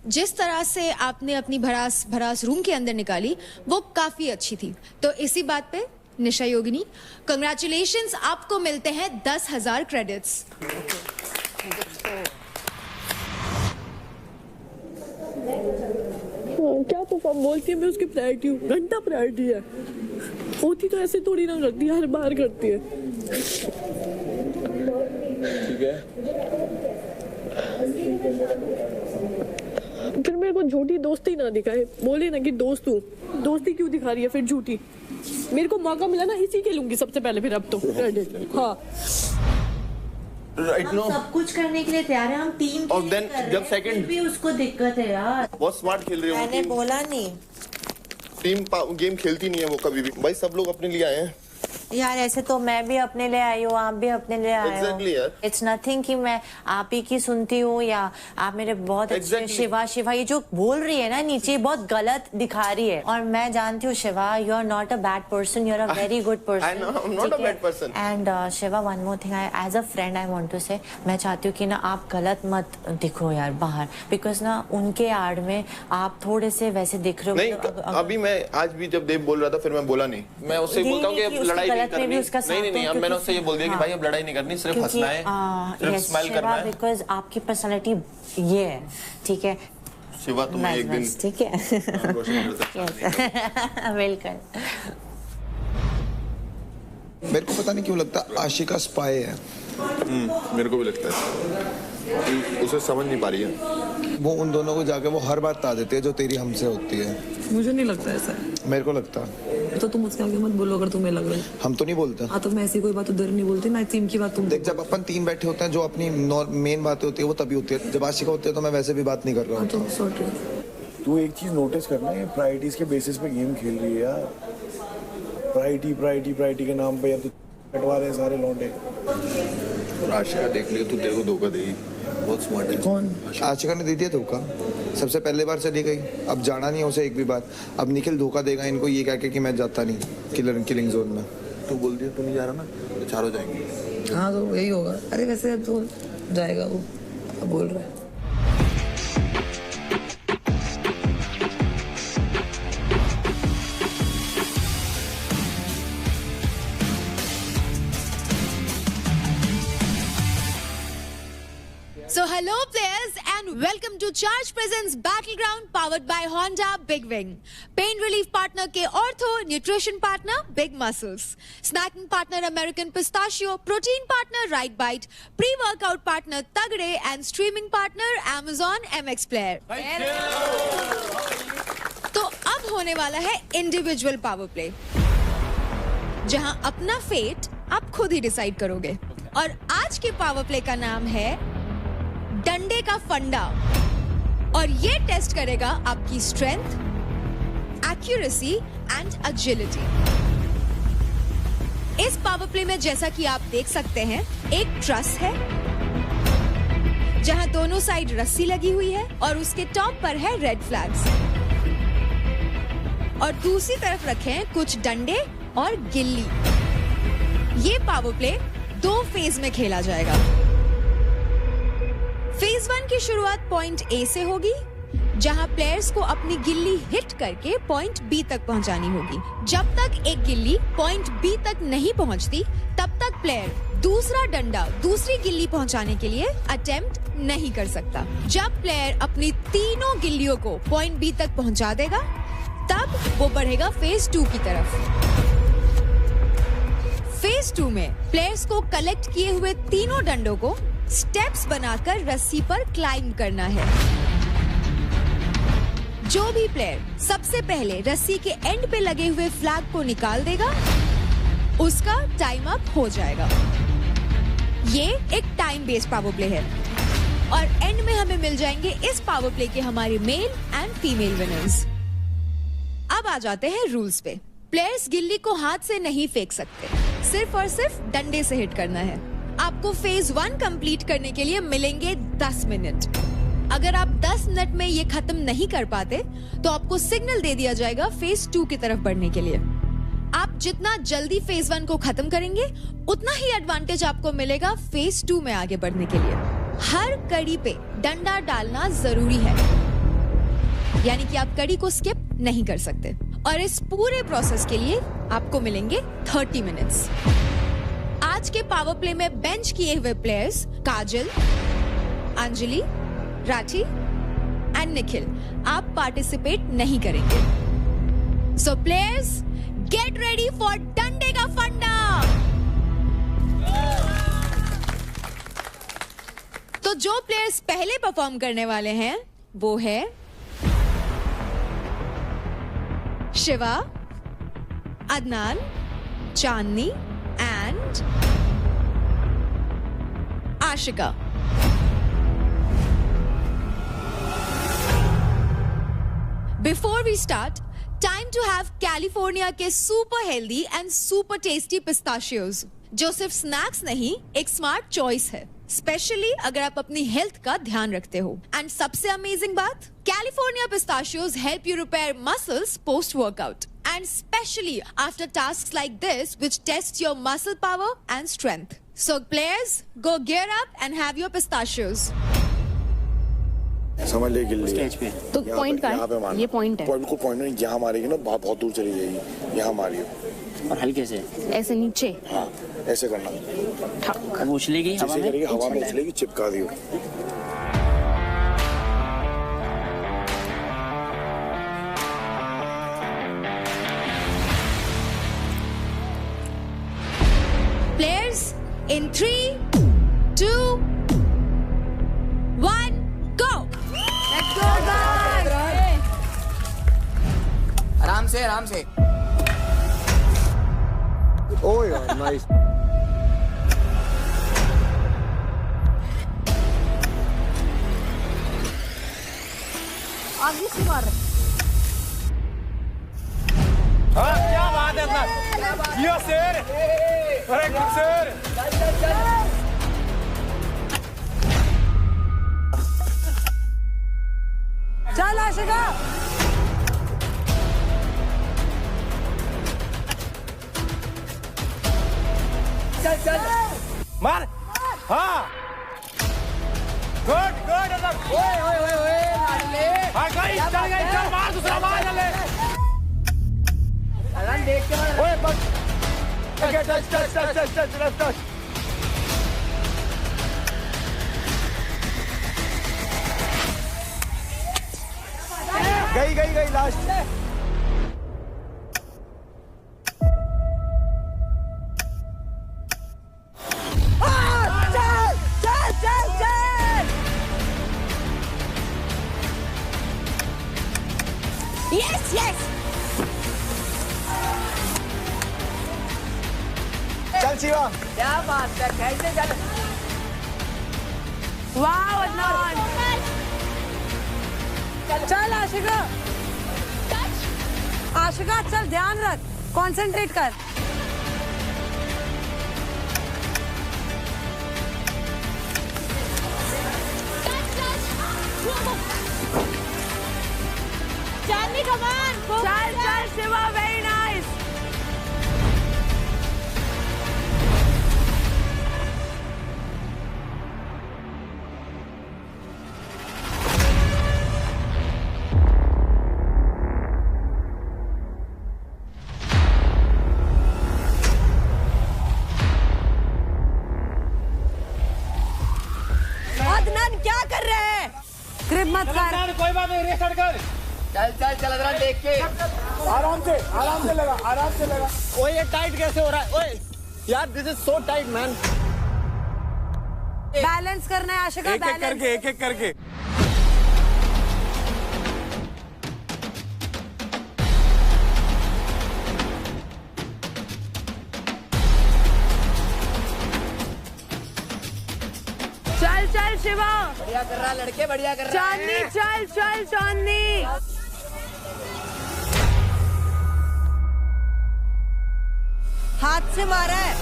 F: जिस तरह से आपने अपनी भड़ास रूम के अंदर निकाली वो काफी अच्छी थी। तो इसी बात पे निशा योगिनी, कंग्रेचुलेशंस, आपको मिलते हैं 10,000 क्रेडिट्स।
O: क्या परफॉर्म बोलती है, मैं उसकी प्रायोरिटी हूँ, घंटा प्रायोरिटी है। होती तो ऐसे थोड़ी ना करती है, हर बार करती है।
J: ठीक है,
O: फिर मेरे को झूठी दोस्ती ना दिखाए, बोले ना कि दोस्त हूँ, दोस्ती क्यों दिखा रही है फिर झूठी? मेरे को मौका मिला ना, इसी के लूंगी सबसे पहले फिर अब तो। हाँ
K: राइट नो,
P: सब कुछ करने के लिए तैयार है हम, टीम के
K: और
P: लिए
K: देन
P: कर रहे
K: जब
P: हैं,
K: सेकंड
P: फिर भी उसको दिक्कत है यार।
K: बहुत स्मार्ट खेल रही है
P: मैंने बोला नहीं,
K: टीम गेम खेलती नहीं है वो कभी भी। भाई सब लोग अपने लिए आए हैं
P: यार ऐसे तो मैं भी अपने लिए आई हूँ, आप भी अपने लिए आए
K: Exactly,
P: हो।
K: यार।
P: इट्स नथिंग कि मैं आप ही की सुनती हूँ या आप मेरे बहुत अच्छे
K: Exactly.
P: शिवा ये जो बोल रही है ना नीचे बहुत गलत दिखा रही है। और मैं जानती हूँ Shiva, you are not a bad person, you are a very good person.
K: I know, I'm not a bad person.
P: And Shiva one more thing, as a friend I want to say, मैं चाहती हूँ कि ना आप गलत मत दिखो यार बाहर, बिकॉज ना उनके आड़ में आप थोड़े से वैसे दिख रहे हो।
K: नहीं अभी मैं आज भी जब देव बोल रहा था फिर मैं बोला नहीं, मैं उससे बोलता हूँ कि अब लड़ाई नहीं करनी। नहीं अब मैंने उससे ये बोल दिया कि भाई अब लड़ाई नहीं करनी, सिर्फ हंसना है, सिर्फ स्माइल करना है।
P: बिकॉज आपकी पर्सनालिटी ये है, ठीक है
K: शिवा, तुम्हें एक दिन
P: ठीक है वेलकम।
L: मेरे को पता नहीं क्यों लगता आशिका स्पाई है।
K: मेरे को भी लगता है उसे समझ नहीं पा रही है।
L: वो उन दोनों को जाके वो हर बात बता देती है जो तेरी हमसे होती है।
O: मुझे नहीं लगता ऐसा है।
L: मेरे को लगता है।
O: तो तुम उसके आगे मत बोलो अगर तुम्हें लग रहा है।
L: हम तो नहीं बोलते।
O: हाँ तो मैं ऐसी कोई बात उधर नहीं बोलती ना, टीम की बात तुम
L: देख, जब अपन 3 बैठे होते हैं जो अपनी मेन बातें होती है वो तभी होती है। जब आशिका होती है तो मैं वैसे भी बात नहीं कर रहा हूँ।
G: तू एक चीज नोटिस करना, ये प्रायोरिटीज के बेसिस पे गेम खेल रही है यार। प्रायोरिटी के नाम पे अब कटवा रहे हैं सारे लौंडे।
K: आशिका देख लियो, तू तेरे को धोखा देगी। बहुत स्मार्ट है।
L: कौन? आशिका ने दे दिया धोखा, सबसे पहले बार चली गई, अब जाना नहीं है उसे एक भी बार। अब निखिल धोखा देगा इनको ये कह के कि मैं जाता नहीं किलिंग जोन में।
K: तू बोल दिया तू नहीं जा रहा ना, तो चारों जाएंगे।
O: हाँ तो यही होगा। अरे वैसे तो जाएगा वो, अब बोल रहा है।
F: So hello players and welcome to Charge Presents Battleground powered by Honda Big Wing. Pain relief partner के Ortho, nutrition partner Big Muscles, snacking partner American Pistachio, protein partner Right Bite, pre-workout partner Tagde and streaming partner Amazon MX Player. तो अब होने वाला है individual power play, जहां अपना fate आप खुद ही डिसाइड करोगे। और आज के पावर प्ले का नाम है डंडे का फंडा, और ये टेस्ट करेगा आपकी स्ट्रेंथ, एक्यूरेसी एंड एजिलिटी। इस पावर प्ले में जैसा कि आप देख सकते हैं एक ट्रस है जहां दोनों साइड रस्सी लगी हुई है और उसके टॉप पर है रेड फ्लैग्स, और दूसरी तरफ रखे हैं कुछ डंडे और गिल्ली। ये पावर प्ले 2 फेज में खेला जाएगा। फेज 1 की शुरुआत पॉइंट ए से होगी, जहां प्लेयर्स को अपनी गिल्ली हिट करके पॉइंट बी तक पहुंचानी होगी। जब तक एक गिल्ली पॉइंट बी तक नहीं पहुंचती तब तक प्लेयर दूसरा डंडा दूसरी गिल्ली पहुंचाने के लिए अटेम्प्ट नहीं कर सकता। जब प्लेयर अपनी तीनों गिल्लियों को पॉइंट बी तक पहुंचा देगा तब वो बढ़ेगा फेज 2 की तरफ। फेज 2 में प्लेयर्स को कलेक्ट किए हुए तीनों डंडों को स्टेप्स बनाकर रस्सी पर क्लाइंब करना है। जो भी प्लेयर सबसे पहले रस्सी के एंड पे लगे हुए फ्लैग को निकाल देगा, उसका टाइम अप हो जाएगा। ये एक टाइम बेस्ड पावर प्ले है और एंड में हमें मिल जाएंगे इस पावर प्ले के हमारे मेल एंड फीमेल विनर्स। अब आ जाते हैं रूल्स पे। प्लेयर्स गिल्ली को हाथ से नहीं फेंक सकते, सिर्फ और सिर्फ डंडे से हिट करना है। आपको फेज 1 कंप्लीट करने के लिए मिलेंगे 10 मिनट। अगर आप 10 मिनट में ये खत्म नहीं कर पाते तो आपको सिग्नल दे दिया जाएगा फेज 2 की तरफ बढ़ने के लिए। आप जितना जल्दी फेज 1 को खत्म करेंगे उतना ही एडवांटेज आपको मिलेगा फेज 2 में आगे बढ़ने के लिए। हर कड़ी पे डंडा डालना जरूरी है, यानी कि आप कड़ी को स्किप नहीं कर सकते। और इस पूरे प्रोसेस के लिए आपको मिलेंगे 30 मिनट्स। आज के पावर प्ले में बेंच किए हुए players Kajal, Anjali, Rathi and Nikhil आप पार्टिसिपेट नहीं करेंगे। सो प्लेयर्स गेट रेडी फॉर डंडे का फंडा। तो जो प्लेयर्स पहले परफॉर्म करने वाले हैं वो है Shiva, Adnan, Chandni and Aashika. Before we start, time to have California के super healthy and super tasty pistachios, जो सिर्फ स्नैक्स नहीं एक स्मार्ट चॉइस है, स्पेशली अगर आप अपनी हेल्थ का ध्यान रखते हो। एंड सबसे अमेजिंग बात, California pistachios help you repair muscles post workout and especially after tasks like this which test your muscle power and strength. So players go gear up and have your pistachios.
G: समझ ले गिल्ली
I: stage पे तो point का है, ये point है।
G: Point को पॉइंट नहीं, यहाँ मारेगी ना बहुत दूर चली जाएगी, यहाँ मारियो
B: और हल्के से
I: ऐसे नीचे।
G: हाँ ऐसे करना,
B: अब उछलेगी हवा में,
G: हवा में उछलेगी, चिपका दियो।
F: Players in 3, 2, 1, go! Let's go guys!
D: आराम से आराम से।
L: Oh yeah, nice.
A: आगे से मार।
E: हाँ क्या बात है सर, यो सर, अरे गुड सर।
A: चल आशिका।
E: चल चल मार। हाँ गुड गुड। ओए ओए ओए ओए लाडले। हाँ गई चल मार, दूसरा मार चले। रन देख के मार। ओए बस टच गई लास्ट।
F: Yes, yes.
E: चल शिवा।
R: क्या बात है, कैसे चल।
A: वाह अदनान। चल आशिका। आशिका चल, ध्यान रख, कंसंट्रेट कर।
N: चांदनी कमान।
A: चल चल शिवा, वेरी नाइस। अदनान क्या कर रहे हैं? ग्रिप मत कर।
E: कोई बात नहीं, रेस्ट कर। चल अदनान देख के आराम से लगा। ओए ये टाइट कैसे हो रहा है? ओए
J: यार this is so tight man.
A: Balance करना है आशिका,
G: एक एक करके, एक एक करके।
A: चल चल शिवा,
E: बढ़िया कर रहा लड़के, बढ़िया कर रहा
A: चांदनी चल चल चांदनी।
P: हाथ से मारा है।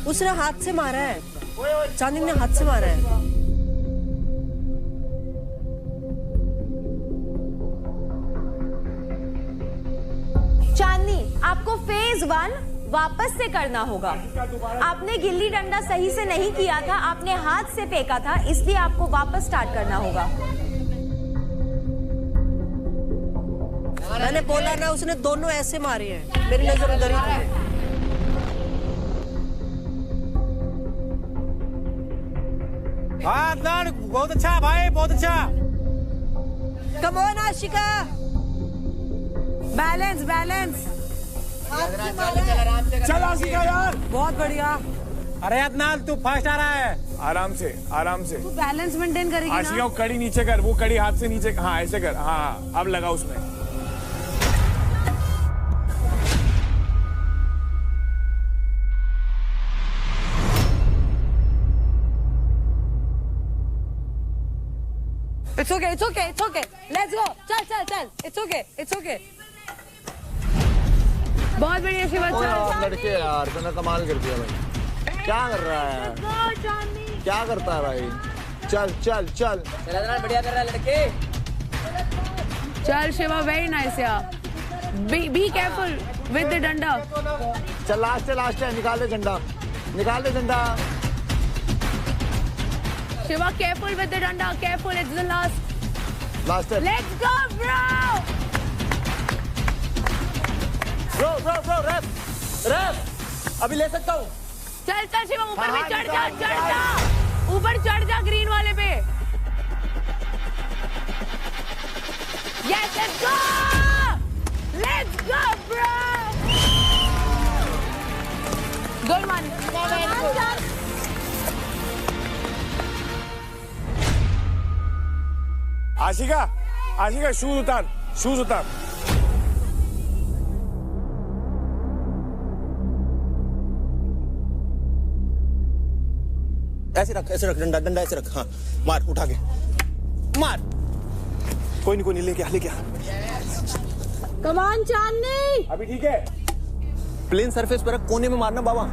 P: उसने हाथ से मारा है, चांदनी ने हाथ से मारा है।
S: चांदनी, आपको फेज 1 वापस से करना होगा। आपने गिल्ली डंडा सही से नहीं किया था, आपने हाथ से फेंका था, इसलिए आपको वापस स्टार्ट करना होगा।
P: मैंने बोला ना, उसने दोनों ऐसे मारे हैं, मेरी नजर उधर ही थी।
Q: बहुत अच्छा भाई, बहुत अच्छा।
P: Come on Ashika,
A: balance balance.
G: चल आशिका यार,
A: बहुत बढ़िया।
Q: अरे अदनान तू फास्ट आ रहा है।
G: आराम से, आराम से।
A: तू बैलेंस मेंटेन करेगी ना?
G: आशिका कड़ी नीचे कर, वो कड़ी हाथ से नीचे, हाँ ऐसे कर, हाँ अब लगा उसमें।
A: It's okay, it's okay, it's okay. Let's go. चल चल चल. It's okay, it's okay. बहुत बढ़िया शिवा, चल।
L: लड़के यार, तूने कमाल कर दिया भाई। क्या कर रहा है? क्या करता है भाई? चल चल चल।
E: बढ़िया कर रहा है लड़के।
N: चल शिवा, वेरी नाइस यार। बी केयरफुल विद द डंडा।
L: चल लास्ट है, निकाल दे झंडा, निकाल दे झंडा।
N: Shiva, careful with the danda, careful, it's the last
L: है।
N: Let's go, bro!
E: Bro, ref, अभी ले सकता हूँ।
N: चल चल शिवा, ऊपर में चढ़ जा, ऊपर चढ़ जा ग्रीन वाले पे। Yes, let's go, bro! Good one. Very good.
G: Ashika, Ashika shoes उतार, शूज उतार।
K: ऐसे रख डंडा, डंडा ऐसे रख। हाँ मार, उठा के मार। कोई नहीं लेके आ।
N: Come on, चांदनी।
G: अभी ठीक है।
K: प्लेन सरफेस पर रख, कोने में मारना बाबा।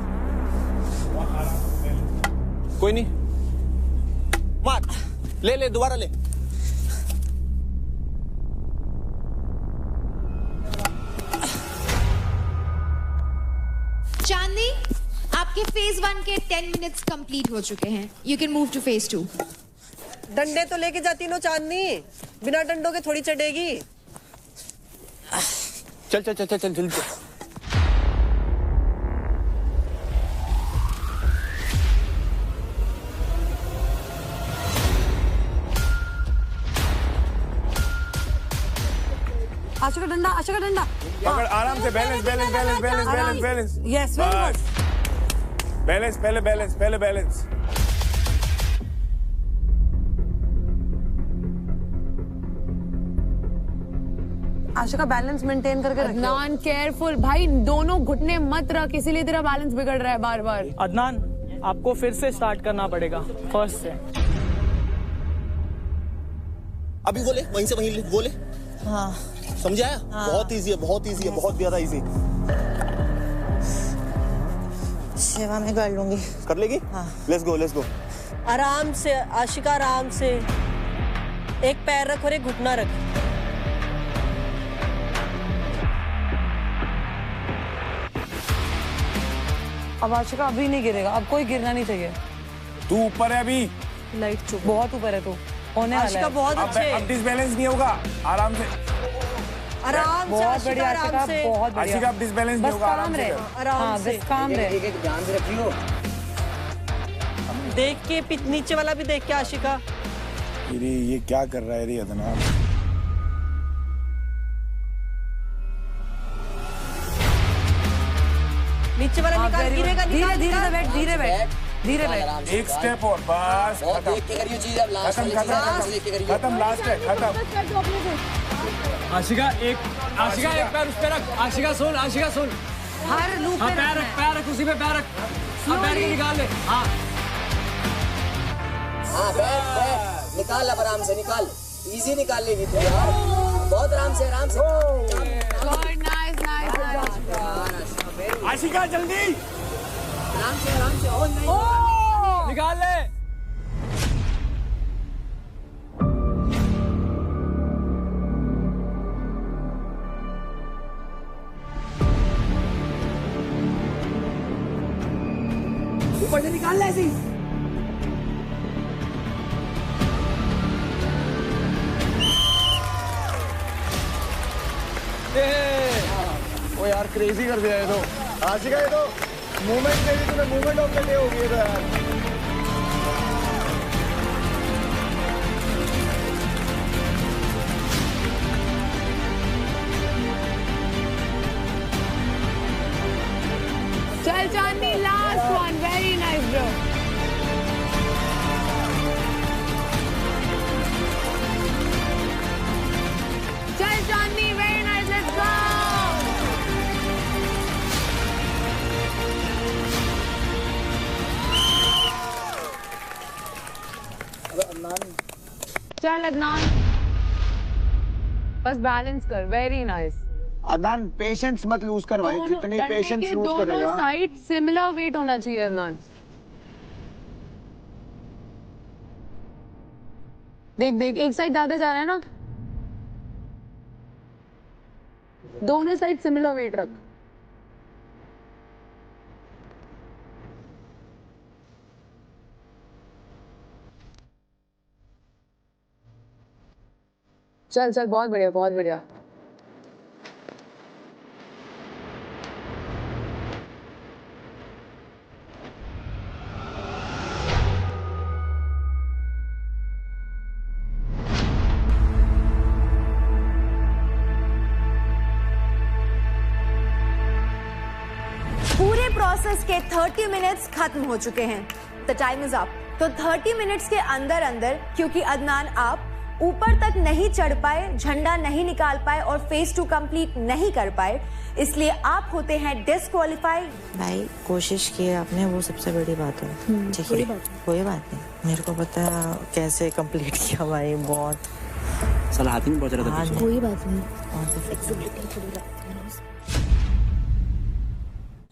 K: कोई नहीं, मार। ले दोबारा ले।
F: चांदनी, आपके फेज 1 के 10 मिनट्स कंप्लीट हो चुके हैं। You can move two phase 2।
P: डंडे तो लेके जाती नो चांदनी, बिना डंडों के थोड़ी चढ़ेगी।
K: चल जल्दी।
A: आशिका डंडा, आशिका डंडा।
G: पकड़ आराम से, balance.
A: Yes, very good.
G: Balance, पहले बैलेंस।
A: आशिका बैलेंस मेंटेन करके रखियो।
N: अदनान केयरफुल भाई, दोनों घुटने मत रख, इसीलिए तेरा बैलेंस बिगड़ रहा है बार बार।
E: अदनान, आपको फिर से स्टार्ट करना पड़ेगा, फर्स्ट से।
K: अभी बोले, वहीं से वहीं बोले।
P: हाँ
K: समझाया?
P: हाँ।
K: बहुत इजी है, बहुत ज्यादा इजी।
P: शिवा मैं कर लूंगी।
K: कर लेगी?
P: हाँ।
K: Let's go.
P: आराम से आशिका, आराम से। एक पैर रख और एक घुटना रख।
A: अब आशिका अभी नहीं गिरेगा, अब कोई गिरना नहीं चाहिए।
G: तू ऊपर है अभी।
A: लाइट चुप, बहुत ऊपर है तू। होने वाला है।
P: बहुत अच्छे।
G: अब डिसबैलेंस नहीं होगा, आराम से।
A: बहुत बढ़िया आशिका, बहुत बढ़िया।
G: आशिका अब डिसबैलेंस नहीं होगा, आराम से।
A: हाँ, बस काम रहे।
E: एक ध्यान से रखियो।
P: देख के नीचे वाला भी देख के आशिका।
G: ये क्या कर रहा है रे अदनान?
P: नीचे वाला निकाल, गिरेगा निकाल।
A: धीरे बैठ, धीरे बैठ, धीरे बैठ।
G: एक स्टेप और बस, खत्म खत्म, लास्ट है, खत्म।
Q: आशिका एक पैर उस पे रख। आशिका सुन
A: हर लूप
Q: हाँ, पैर रख उसी पे पैर रख। हाँ, पैर के निकाल ले। हाँ
D: निकाल, अब आराम से निकाल, इजी निकाल लेगी तू यार, बहुत आराम से
G: आशिका जल्दी,
D: आराम से और नहीं
Q: निकाल ले।
E: ऊपर से निकाल ले ऐसी।
L: ओ यार क्रेजी कर दिया ये तो। आशिका ये तो मूवमेंट के लिए तुम्हें मूवमेंट ऑफ द डे हो गई तो यार।
N: चल Chandni, last one, very nice bro. चल Chandni, very nice, let's go. चल अदनान, बस बैलेंस कर, वेरी नाइस।
H: अदनान पेशेंस मत लूज कर भाई, जितनी पेशेंस लूज करेगा।
N: दोनों साइड सिमिलर वेट होना चाहिए अदनान। देख एक साइड ज्यादा जा रहा है ना, दोनों साइड सिमिलर वेट रख। चल बहुत बढ़िया, बहुत बढ़िया।
S: पूरे प्रोसेस के 30 मिनट्स खत्म हो चुके हैं। The time is up. तो 30 मिनट्स के अंदर अंदर, क्योंकि अदनान आप ऊपर तक नहीं चढ़ पाए, झंडा नहीं निकाल पाए और फेज 2 कंप्लीट नहीं कर पाए, इसलिए आप होते हैं डिस्क्वालीफाइड।
P: भाई कोशिश की है आपने, वो सबसे बड़ी बात है। ठीक है, कोई बात नहीं, मेरे को पता कैसे कंप्लीट किया भाई, बहुत
B: साला हाथ ही नहीं पहुंच रहा था।
S: कोई बात नहीं।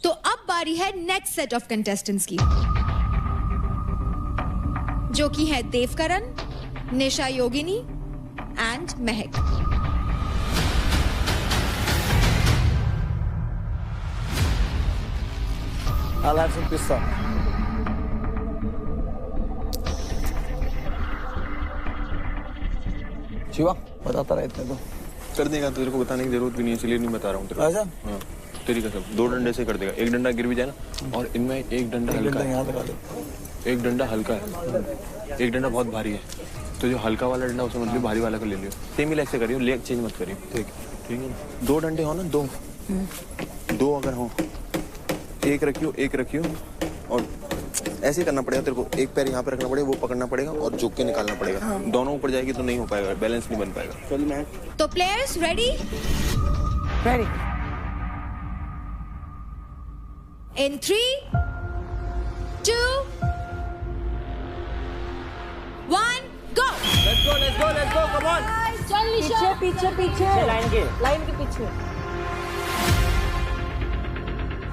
S: तो अब बारी है नेक्स्ट सेट ऑफ कंटेस्टेंट्स की, जो कि है देवकरण, निशा योगिनी and Mahak.
L: I'll have some pista. Shiva बताता रहा इतने तो
K: कर देगा, तेरे को बताने की जरूरत भी नहीं है, इसलिए नहीं बता रहा हूँ तेरे को।
L: अच्छा
K: हाँ, तेरी कसम 2 डंडे से कर देगा। एक डंडा गिर भी जाए ना, और इनमें एक डंडा हल्का है,
L: यहाँ लगा दे।
K: एक डंडा हल्का है, एक डंडा बहुत भारी है। तो जो हल्का वाला डंडा उसे मत लियो, भारी वाला को ले लियो। सेम ही लेग से करियो, लेग चेंज मत करियो। ठीक है ना। 2 डंडे हो ना, 2 अगर हो, एक रखियो और ऐसे ही करना पड़ेगा तेरे को। एक पैर यहाँ पे रखना पड़ेगा, वो पकड़ना पड़ेगा और झुक के निकालना पड़ेगा। दोनों ऊपर जाएगी तो नहीं हो पाएगा, बैलेंस नहीं बन पाएगा।
L: चल मैं
S: तो players ready?
E: Ready.
S: In 3, 2, 1, go!
Q: Let's go, come on!
N: चल निशा, पीछे
Q: लाइन के
N: पीछे।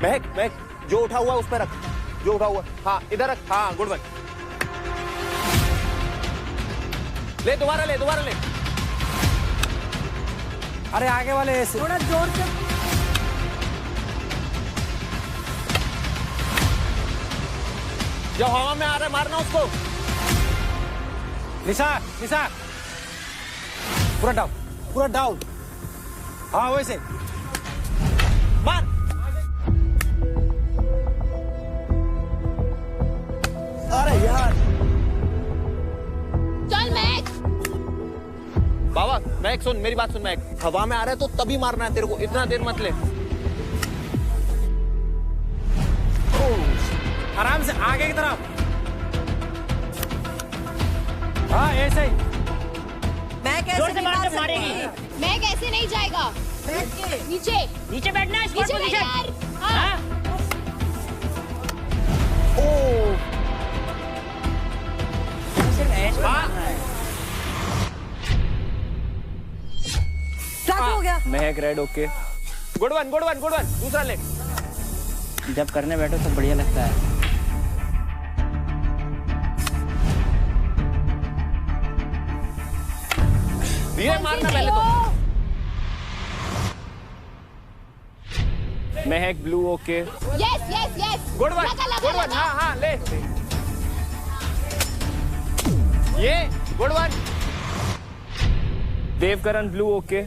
K: महक जो उठा हुआ उस पर रख, जो उठा हुआ। हाँ इधर रख, हाँ गुड वन। ले दोबारा ले।
Q: अरे आगे वाले ऐसे
E: थोड़ा जोर से।
K: जो हवा में आ रहा है मारना उसको।
Q: निशा पूरा डाउन। हाँ वैसे
K: मार।
L: अरे यार
N: चल मैक।
K: बाबा महक सुन, मेरी बात सुन महक, हवा में आ रहा है तो तभी मारना है तेरे को, इतना देर मत ले।
Q: आराम से आगे की तरफ। हाँ ऐसे ही।
P: मैं कैसे निकाल सकती?
N: मैं कैसे नहीं जाएगा? नीचे नीचे बैठना, नीचे यार। हाँ।
A: क्या हो गया?
K: महक red okay. Good one good one good one. दूसरा ले।
B: जब करने बैठो तो बढ़िया लगता है।
K: धीरे मारना पहले तो। महक blue okay.
N: Yes yes yes.
K: Good one good one. हाँ हाँ ले। ये good one. Devkaran blue okay.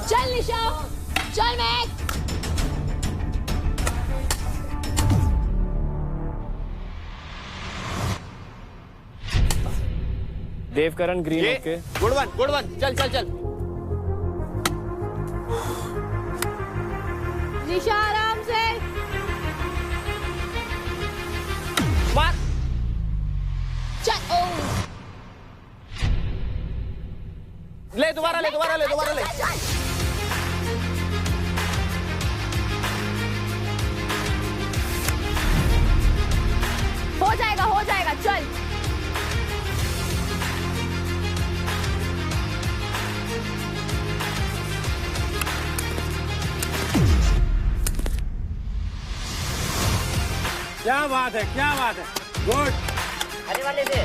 N: चल निशा, चल महक।
K: Devkaran green okay. Good one चल चल चल।
N: निशा आराम से
K: मार।
N: चल। ओ
K: ले दोबारा ले दोबारा ले दोबारा ले।
N: हो जाएगा चल।
Q: क्या बात है, क्या बात है। गुड।
P: अरे वाले से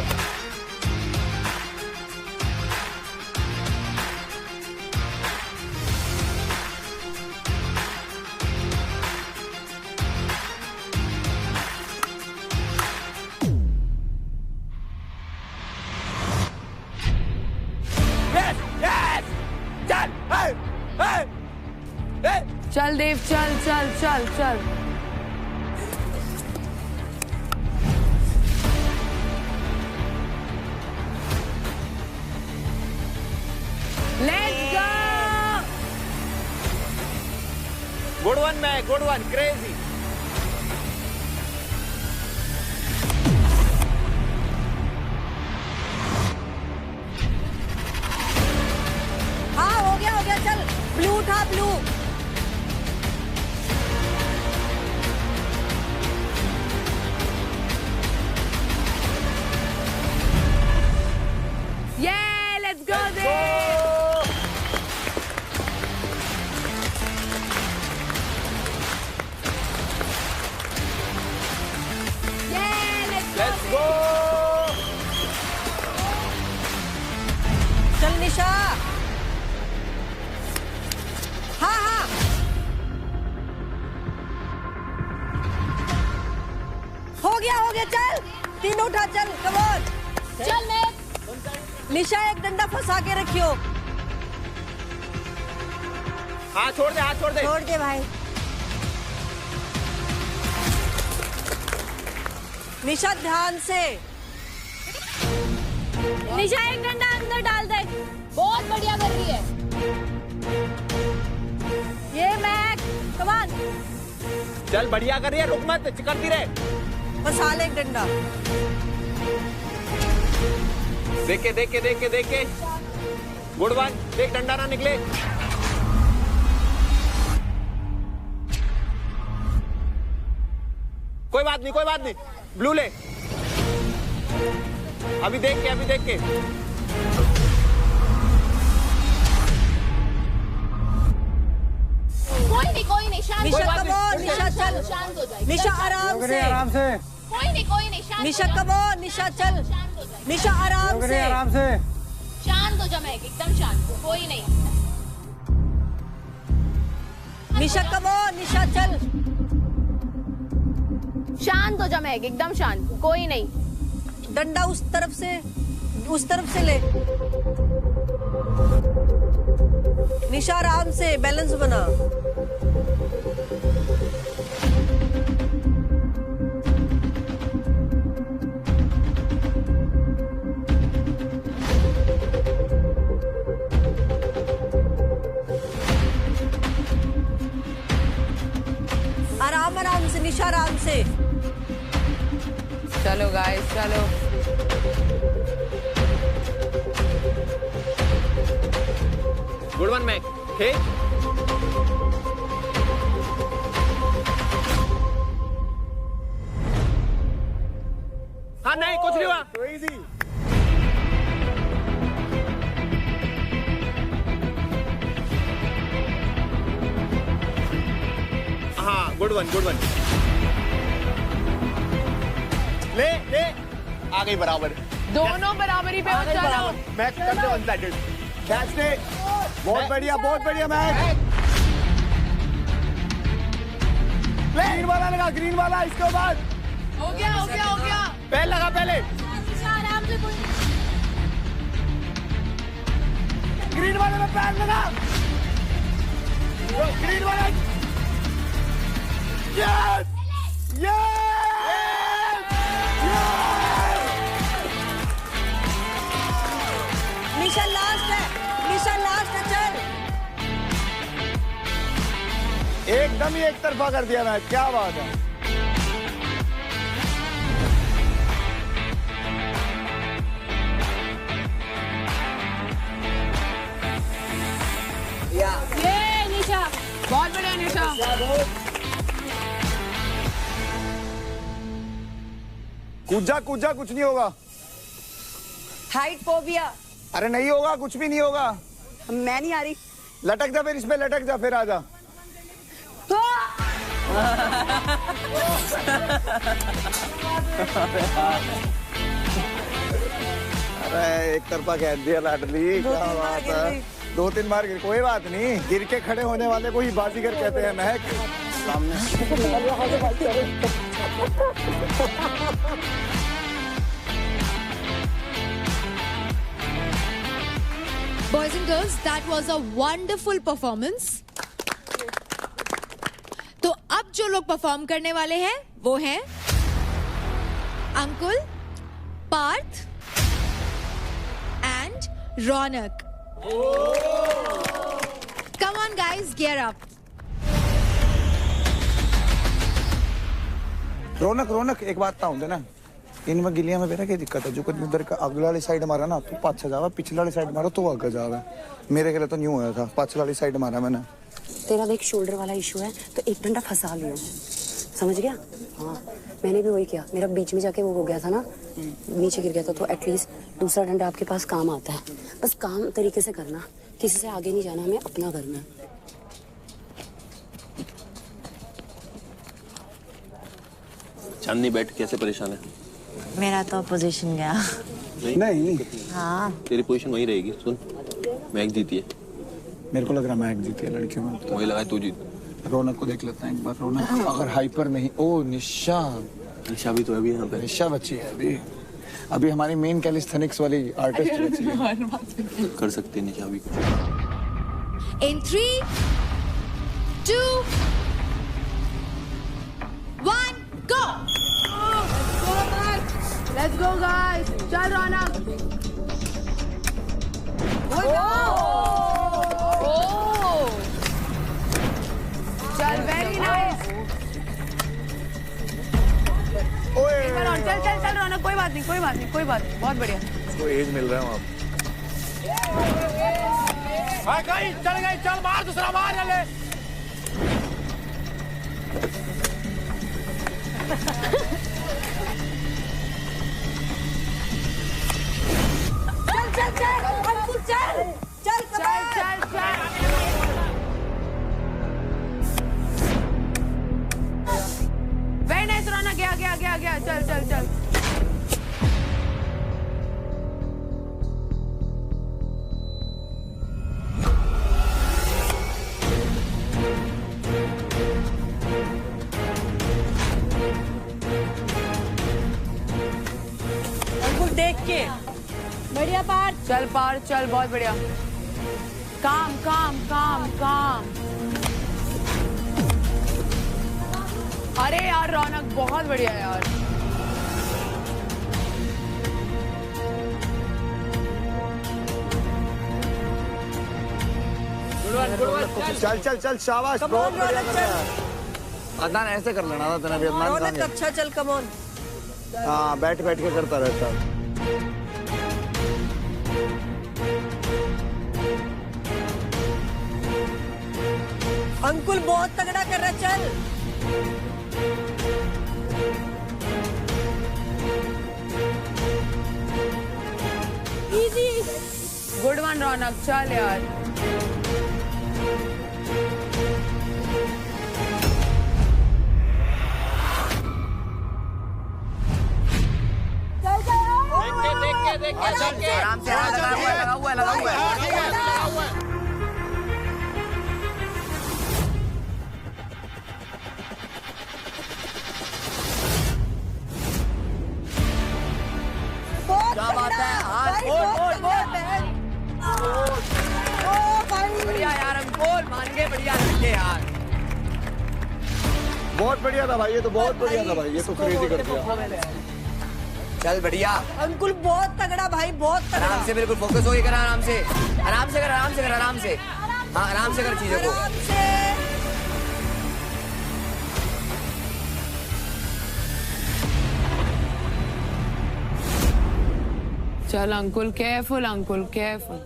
R: चल देव चल चल चल चल। Let's go.
K: Good one Mac, good one, crazy.
A: हाँ हो गया चल। ब्लू था blue.
R: Yeah, let's go Dev.
N: Yeah,
K: Let's go.
A: चल निशा। हाँ हाँ हो गया चल। तीनों उठा चल। कम ऑन
N: चल मैं।
A: निशा एक डंडा फंसा के रखियो।
K: हाथ छोड़ दे, हाथ छोड़ दे।
A: छोड़ दे भाई। निशा ध्यान से।
N: निशा एक डंडा अंदर डाल दे। बहुत बढ़िया कर रही है
A: ये मैक। कम ऑन
K: चल बढ़िया कर रही है, रुक मत, चिकनती रहे।
A: फंसा ले एक डंडा।
K: देख के गुड वन। देख डंडा ना निकले। कोई बात नहीं ब्लू ले। अभी देख के
N: कोई नहीं शांत।
A: निशा कम ऑन। निशा चल।
N: शांत हो जाए।
A: निशा आराम से।
N: कोई नहीं शांत।
A: निशा कम ऑन। निशा चल। निशा आराम से।
N: शांत हो जा मैं, एकदम शांत। कोई नहीं।
A: निशा कम ऑन। निशा चल।
N: शांत हो जा मैं, एकदम शांत। कोई नहीं।
A: डंडा उस तरफ से ले। निशा आराम से, बैलेंस बना।
P: आराम आराम से निशा, आराम से।
R: चलो गाइस चलो।
K: Good one Mac. ठीक। हाँ नहीं कुछ नहीं हुआ। हाँ गुड वन गुड वन। ले ले आ गई बराबर।
R: दोनों बराबरी पे हो। चलो
K: मैच करते वन साइडेड। कैच ने बहुत बढ़िया मैच। ग्रीन वाला लगा, ग्रीन वाला। इसके बाद
R: हो गया हो गया हो गया।
K: पहले लगा, पहले
R: आराम से।
K: ग्रीन वाले में पैर लगा। ग्रीन वाला। Yes yes.
P: निशा लास्ट है, निशा लास्ट है। चल
K: एकदम ही एक तरफा कर दिया मैच। क्या बात है।
R: ये निशा बहुत बढ़िया। निशा
K: कूदा कूदा कुछ नहीं होगा।
M: Height phobia.
K: अरे नहीं होगा, कुछ भी नहीं होगा।
M: मैं नहीं आ रही।
K: लटक जा फिर, इसमें लटक जा, फिर आजा। अरे एक तरफा कह दिया लाडली। क्या बात है। 2-3 बार गिर, कोई बात नहीं। गिर के खड़े होने वाले को ही बाजीगर कहते हैं। महक सामने।
F: Boys and girls, that was a wonderful performance. तो अब जो लोग परफॉर्म करने वाले हैं वो हैं Ankul, Parth and Raunak. Come on guys, gear up.
L: Raunak एक बात बताऊं ना, इनमें गिलिया में बेटा क्या दिक्कत है। जो कभी उधर का अगला वाली साइड मारा ना तो पाछा जावा, पिछले वाली साइड मारो तो आगे जावा। मेरे के लिए तो न्यू होया था, पाछले वाली साइड मारा मैंने।
M: तेरा देख शोल्डर वाला इशू है तो एक डंडा फंसा लियो, समझ गया? हाँ मैंने भी वही किया। मेरा बीच में जाके वो हो गया था ना, नीचे गिर गया था। तो एटलीस्ट दूसरा डंडा आपके पास काम आता है। बस काम तरीके से करना, किसी से आगे नहीं जाना, हमें अपना करना है।
K: चांदनी बैठ कैसे परेशान है?
P: मेरा तो पोजीशन गया।
L: नहीं
P: हाँ
K: तेरी पोजीशन वही रहेगी। सुन, महक जीती है।
L: मेरे को लग रहा महक जीती है लड़कियों में।
K: वही लगा तू जीत।
L: रौनक को देख लेते हैं एक बार। रौनक अगर हाइपर नहीं। ओ निशा
K: भी तो है अभी यहाँ पे।
L: निशा बच्ची है अभी हमारी मेन कैलिस्थेनिक्स वाली आर्टिस्ट बच्ची है।
K: कर सकते हैं निशा भी।
F: In 3, 2, 1, go!
R: Let's go guys. चल रौनक। चल वेरी नाइस। चल रौनक, कोई बात नहीं, बहुत बढ़िया।
K: इसको एज मिल रहा है वहाँ।
Q: चल गई, चल मार, दूसरा मार। चले
R: वेरी नाइस रौनक। गया। चल।
P: देख के
R: बढ़िया पार्थ। चल बहुत बढ़िया। काम। अरे यार रौनक बहुत बढ़िया यार।
K: चल शाबाश। बहुत बढ़िया।
L: अदनान ऐसे कर लेना था तेने भी। अदनान
P: रौनक अच्छा चल कम ऑन।
L: हाँ बैठ बैठ के करता रहता।
P: अंकुल बहुत तगड़ा कर रहा, चल।
R: इजी। गुड वन रौनक, चल यार।
P: देख के आराम से लगा हुआ है। क्या बात है, बढ़िया यार अंकुल, मान गए, बढ़िया लगे यार।
L: बहुत बढ़िया था भाई, ये तो बहुत बढ़िया था भाई, ये तो क्रेजी कर दिया।
P: चल बढ़िया अंकुल, बहुत तगड़ा भाई, बहुत तगड़ा। आराम से, बिल्कुल फोकस होके कर, आराम से, आराम से कर, आराम से कर, आराम से। हाँ आराम से कर चीजों को।
R: चल अंकुल, केयरफुल अंकुल, केयरफुल।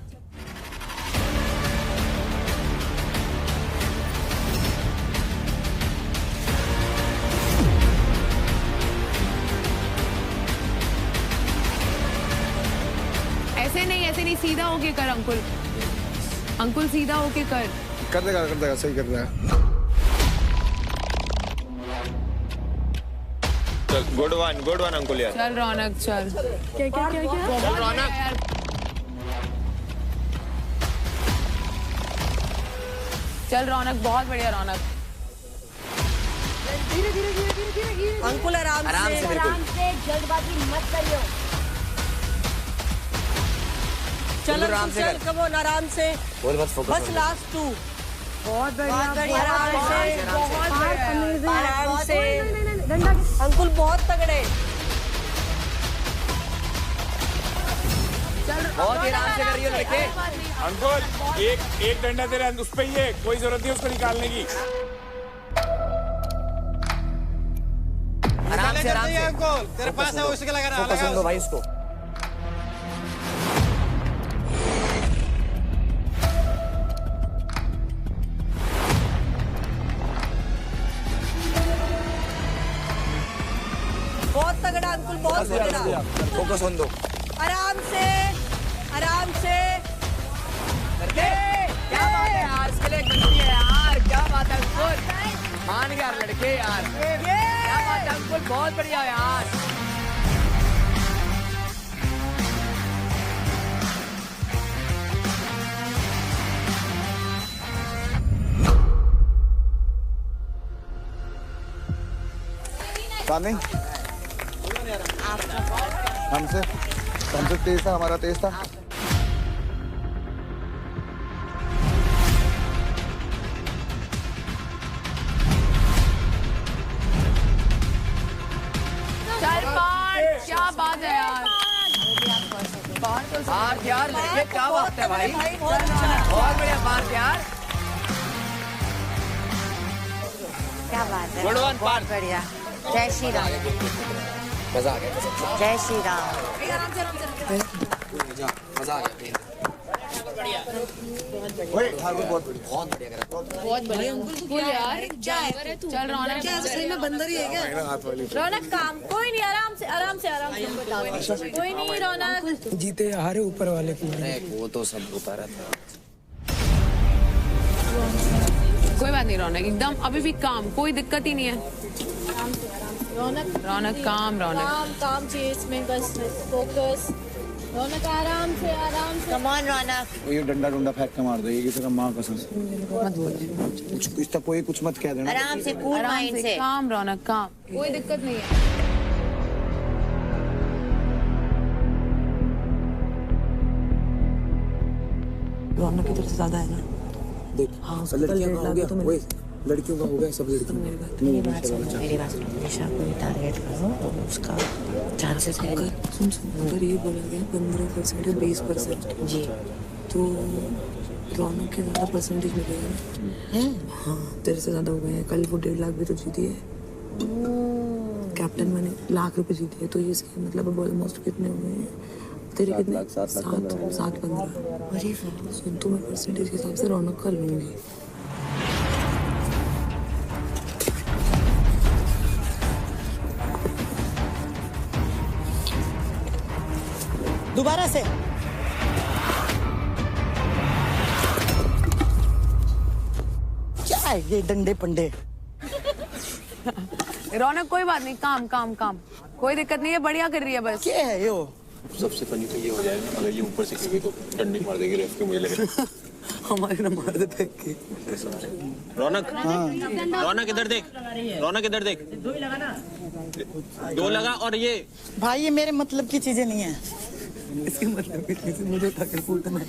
R: ऐसे नहीं, सीधा होके कर अंकुल। अंकुल सीधा होके कर
L: देगा, सही कर रहा है।
K: गुड वन अंकुल यार।
R: चल रौनक, चल।
O: क्या
K: चल रौनक।
R: चल रौनक, बहुत बढ़िया रौनक।
P: धीरे अंकुल, आराम से,
S: आराम से, जल्दबाजी मत करियो।
P: चल आराम से, कम ऑन, आराम से, बस लास्ट 2। बहुत बढ़िया, आराम से। अंकुल बहुत तगड़े, बहुत ही आराम से कर रही हो लड़के।
T: अंकुल एक डंडा तेरे उस पे ही है, कोई जरूरत नहीं उसको निकालने की।
P: आराम से, आराम से
E: अंकुल, तेरे पास है, उसके लगा रहा है।
P: फोकस दो भाई उसको। बहुत तगड़ा अंकुल, बहुत तगड़ा। फोकस ऑन दो, आराम से, आराम से। क्या बात है यार, इसके लिए गलती है यार, क्या बात है अंकुल, मान गया लड़के यार, क्या बात है अंकुल, बहुत बढ़िया यार।
L: सामने हमसे तेज था, हमारा तेज था।
R: क्या बात है यार,
P: पार्थ यार लड़के, क्या बात है भाई, बहुत बढ़िया पार्थ यार,
S: क्या बात है,
K: गुड वन पार्थ,
S: बढ़िया। जय श्री राम।
P: मजा आ गया,
S: जय श्री राम।
P: मजा आ गया। बहुत बढ़िया
N: अंकुल यार,
R: चल रौनक,
A: क्या सही में बंदर ही है क्या?
N: रौनक काम, कोई नहीं, आराम से, आराम से, आराम से, कोई नहीं रौनक।
H: जीते हारे ऊपर वाले को।
P: वो तो सब होता रहता।
R: कोई बात नहीं रौनक, एकदम अभी भी काम, कोई दिक्कत ही नहीं है। रौनक काम, रौनक
N: काम चाहिए इसमें, बस फोकस। रौनक आराम से, आराम से।
S: कम ऑन रौनक।
L: ये डंडा फेंक के मार दो, ये किसी का माँ कसम से।
R: मत बोल,
L: कुछ तक कोई कुछ मत कह देना।
S: आराम से, कूल माइंड से।
R: काम रौनक, काम, कोई दिक्कत नहीं है।
B: रौनक की तरफ से ज्यादा है ना, देख। हाँ लड़कियों का हो गया, वही लड़कियों का हो गया, सब लड़कियों का।
S: मेरी बात सुनो, दिशा को टारगेट करो तो उसका चांसेस है।
B: सुन अगर ये बोला गया 15% या 20%
S: जी,
B: तो
R: रौनक के ज्यादा परसेंटेज मिलेगा ना। हाँ तेरे से ज्यादा हो गए हैं। कल वो 1.5 लाख भी तो जीती है। कैप्टन मैंने लाख रुपए जीते हैं, तो ये इसके मतलब अब ऑलमोस्ट कितने हुए हैं तेरे? कितने? 7-15। अरे सुन तो मैं परसेंटेज के हिसाब से रौनक कर लूंगी।
E: दोबारा से क्या है ये डंडे पंडे?
R: रौनक कोई बात नहीं, काम काम काम, कोई दिक्कत नहीं है, बढ़िया कर रही है बस।
E: क्या है यो?
K: सबसे फनी तो ये हो जाएगा अगर ये ऊपर से गिरी तो डंडी मार देगी रेफ के, मुझे लगे
L: हमारे ना मार देते हैं।
K: रौनक, रौनक इधर देख, रौनक इधर देख, 2 लगा। और ये
E: भाई ये मेरे मतलब की चीजें नहीं है।
L: इसके मतलब की चीजें मुझे ताकि फूटना है।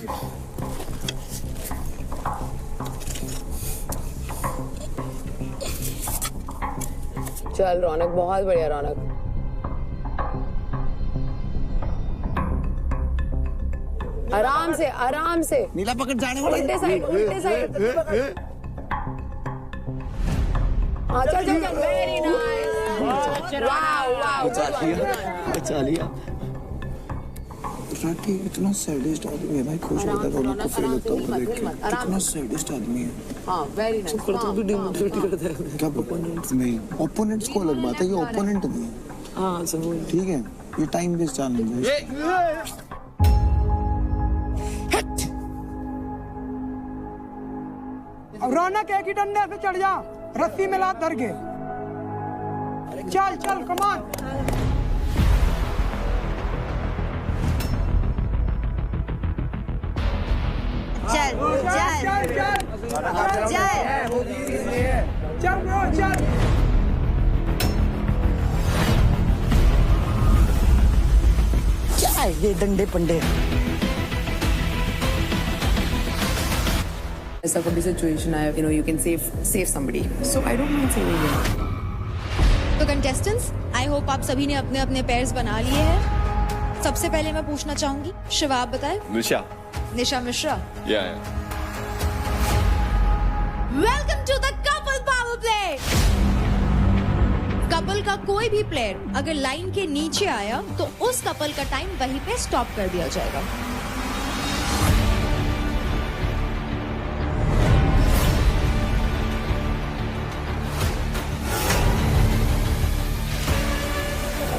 R: चल रौनक, बहुत बढ़िया रौनक। आराम से आराम से।
E: नीला पकड़ जाने वाला।
R: उल्टे साइड, उल्टे साइड। हाँ चल चल चल, वेरी नाइस। वाव वाव,
L: बचा लिया। राठी इतना सैडिस्ट आदमी है भाई, खुश होता है रौनक को फेल होता है देख के। कितना सैडिस्ट आदमी है।
R: हाँ वेरी नाइस। करता तो डिमोटिवेट करता है।
L: क्या ओपोनेंट्स नहीं, ओपोनेंट्स को अलग बात है, ये ओपोनेंट नहीं है।
R: हाँ समझ,
L: ठीक है, ये टाइम वेस्ट चैलेंज है।
H: अब रौनक एक ही डंडे पे चढ़ जा, रस्सी में लात धर के। चल चल कमान।
P: चल चल
H: चल चल चल ब्रो चल।
E: क्या है ये डंडे पंडे?
R: ऐसा कभी सिचुएशन आया, you know, you can save somebody, so I don't mind saving them.
F: तो कंटेस्टेंट्स, आई होप आप सभी ने अपने अपने पेयर्स बना लिए हैं। सबसे पहले मैं पूछना चाहूंगी, शिवा आप बताएं। Nisha Mishra. Welcome to the couple power play. Couple का कोई भी प्लेयर अगर लाइन के नीचे आया तो उस कपल का टाइम वहीं पे स्टॉप कर दिया जाएगा।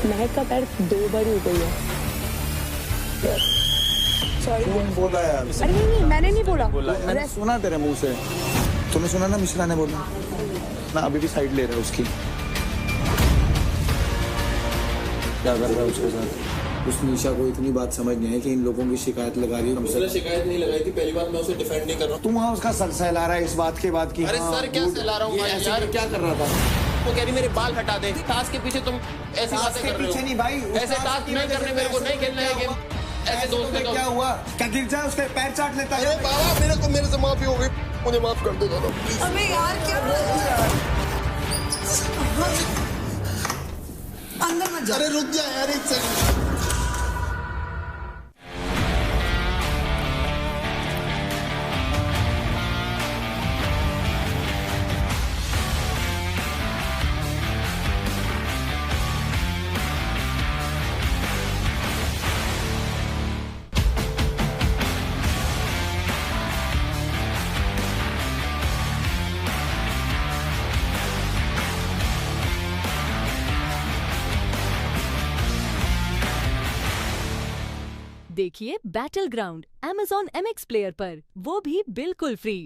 R: महक का पैर 2 बार ही उतर गया।
L: सॉरी बोला यार।
R: अरे नहीं मैंने नहीं बोला।
L: मैंने सुना तेरे मुंह से। तूने सुना ना मिश्रा ने बोला ना, अभी भी साइड ले रहा है उसकी। क्या कर रहा है उसके साथ? उस निशा को इतनी बात समझ नहीं है कि इन लोगों की शिकायत लगा रही है।
K: मैंने शिकायत नहीं लगाई थी, पहली बार मैं उसे डिफेंड नहीं कर रहा हूँ।
L: तू वहाँ उसका सर सहला रहा है इस बात के बाद की।
K: अरे सर क्या सहला रहा हूँ यार? क्या कर रहा था? वो कह रही मेरे बाल हटा दे। टास्क के पीछे तुम ऐसी बातें कर रहे हो।
L: पीछे नहीं भाई,
K: ऐसे टास्क नहीं करने, मेरे को नहीं खेलना है गेम। ऐसे दोस्त ने
L: क्या हुआ? क्या गिर जाए उसके पैर चाट लेता है?
K: अरे बाबा मेरे से माफी हो गई, मुझे माफ कर दे दादा प्लीज।
A: अबे यार क्या अंदर मत जा।
K: अरे रुक जा यार एक सेकंड।
U: देखिए battle ground Amazon MX player पर, वो भी बिल्कुल फ्री।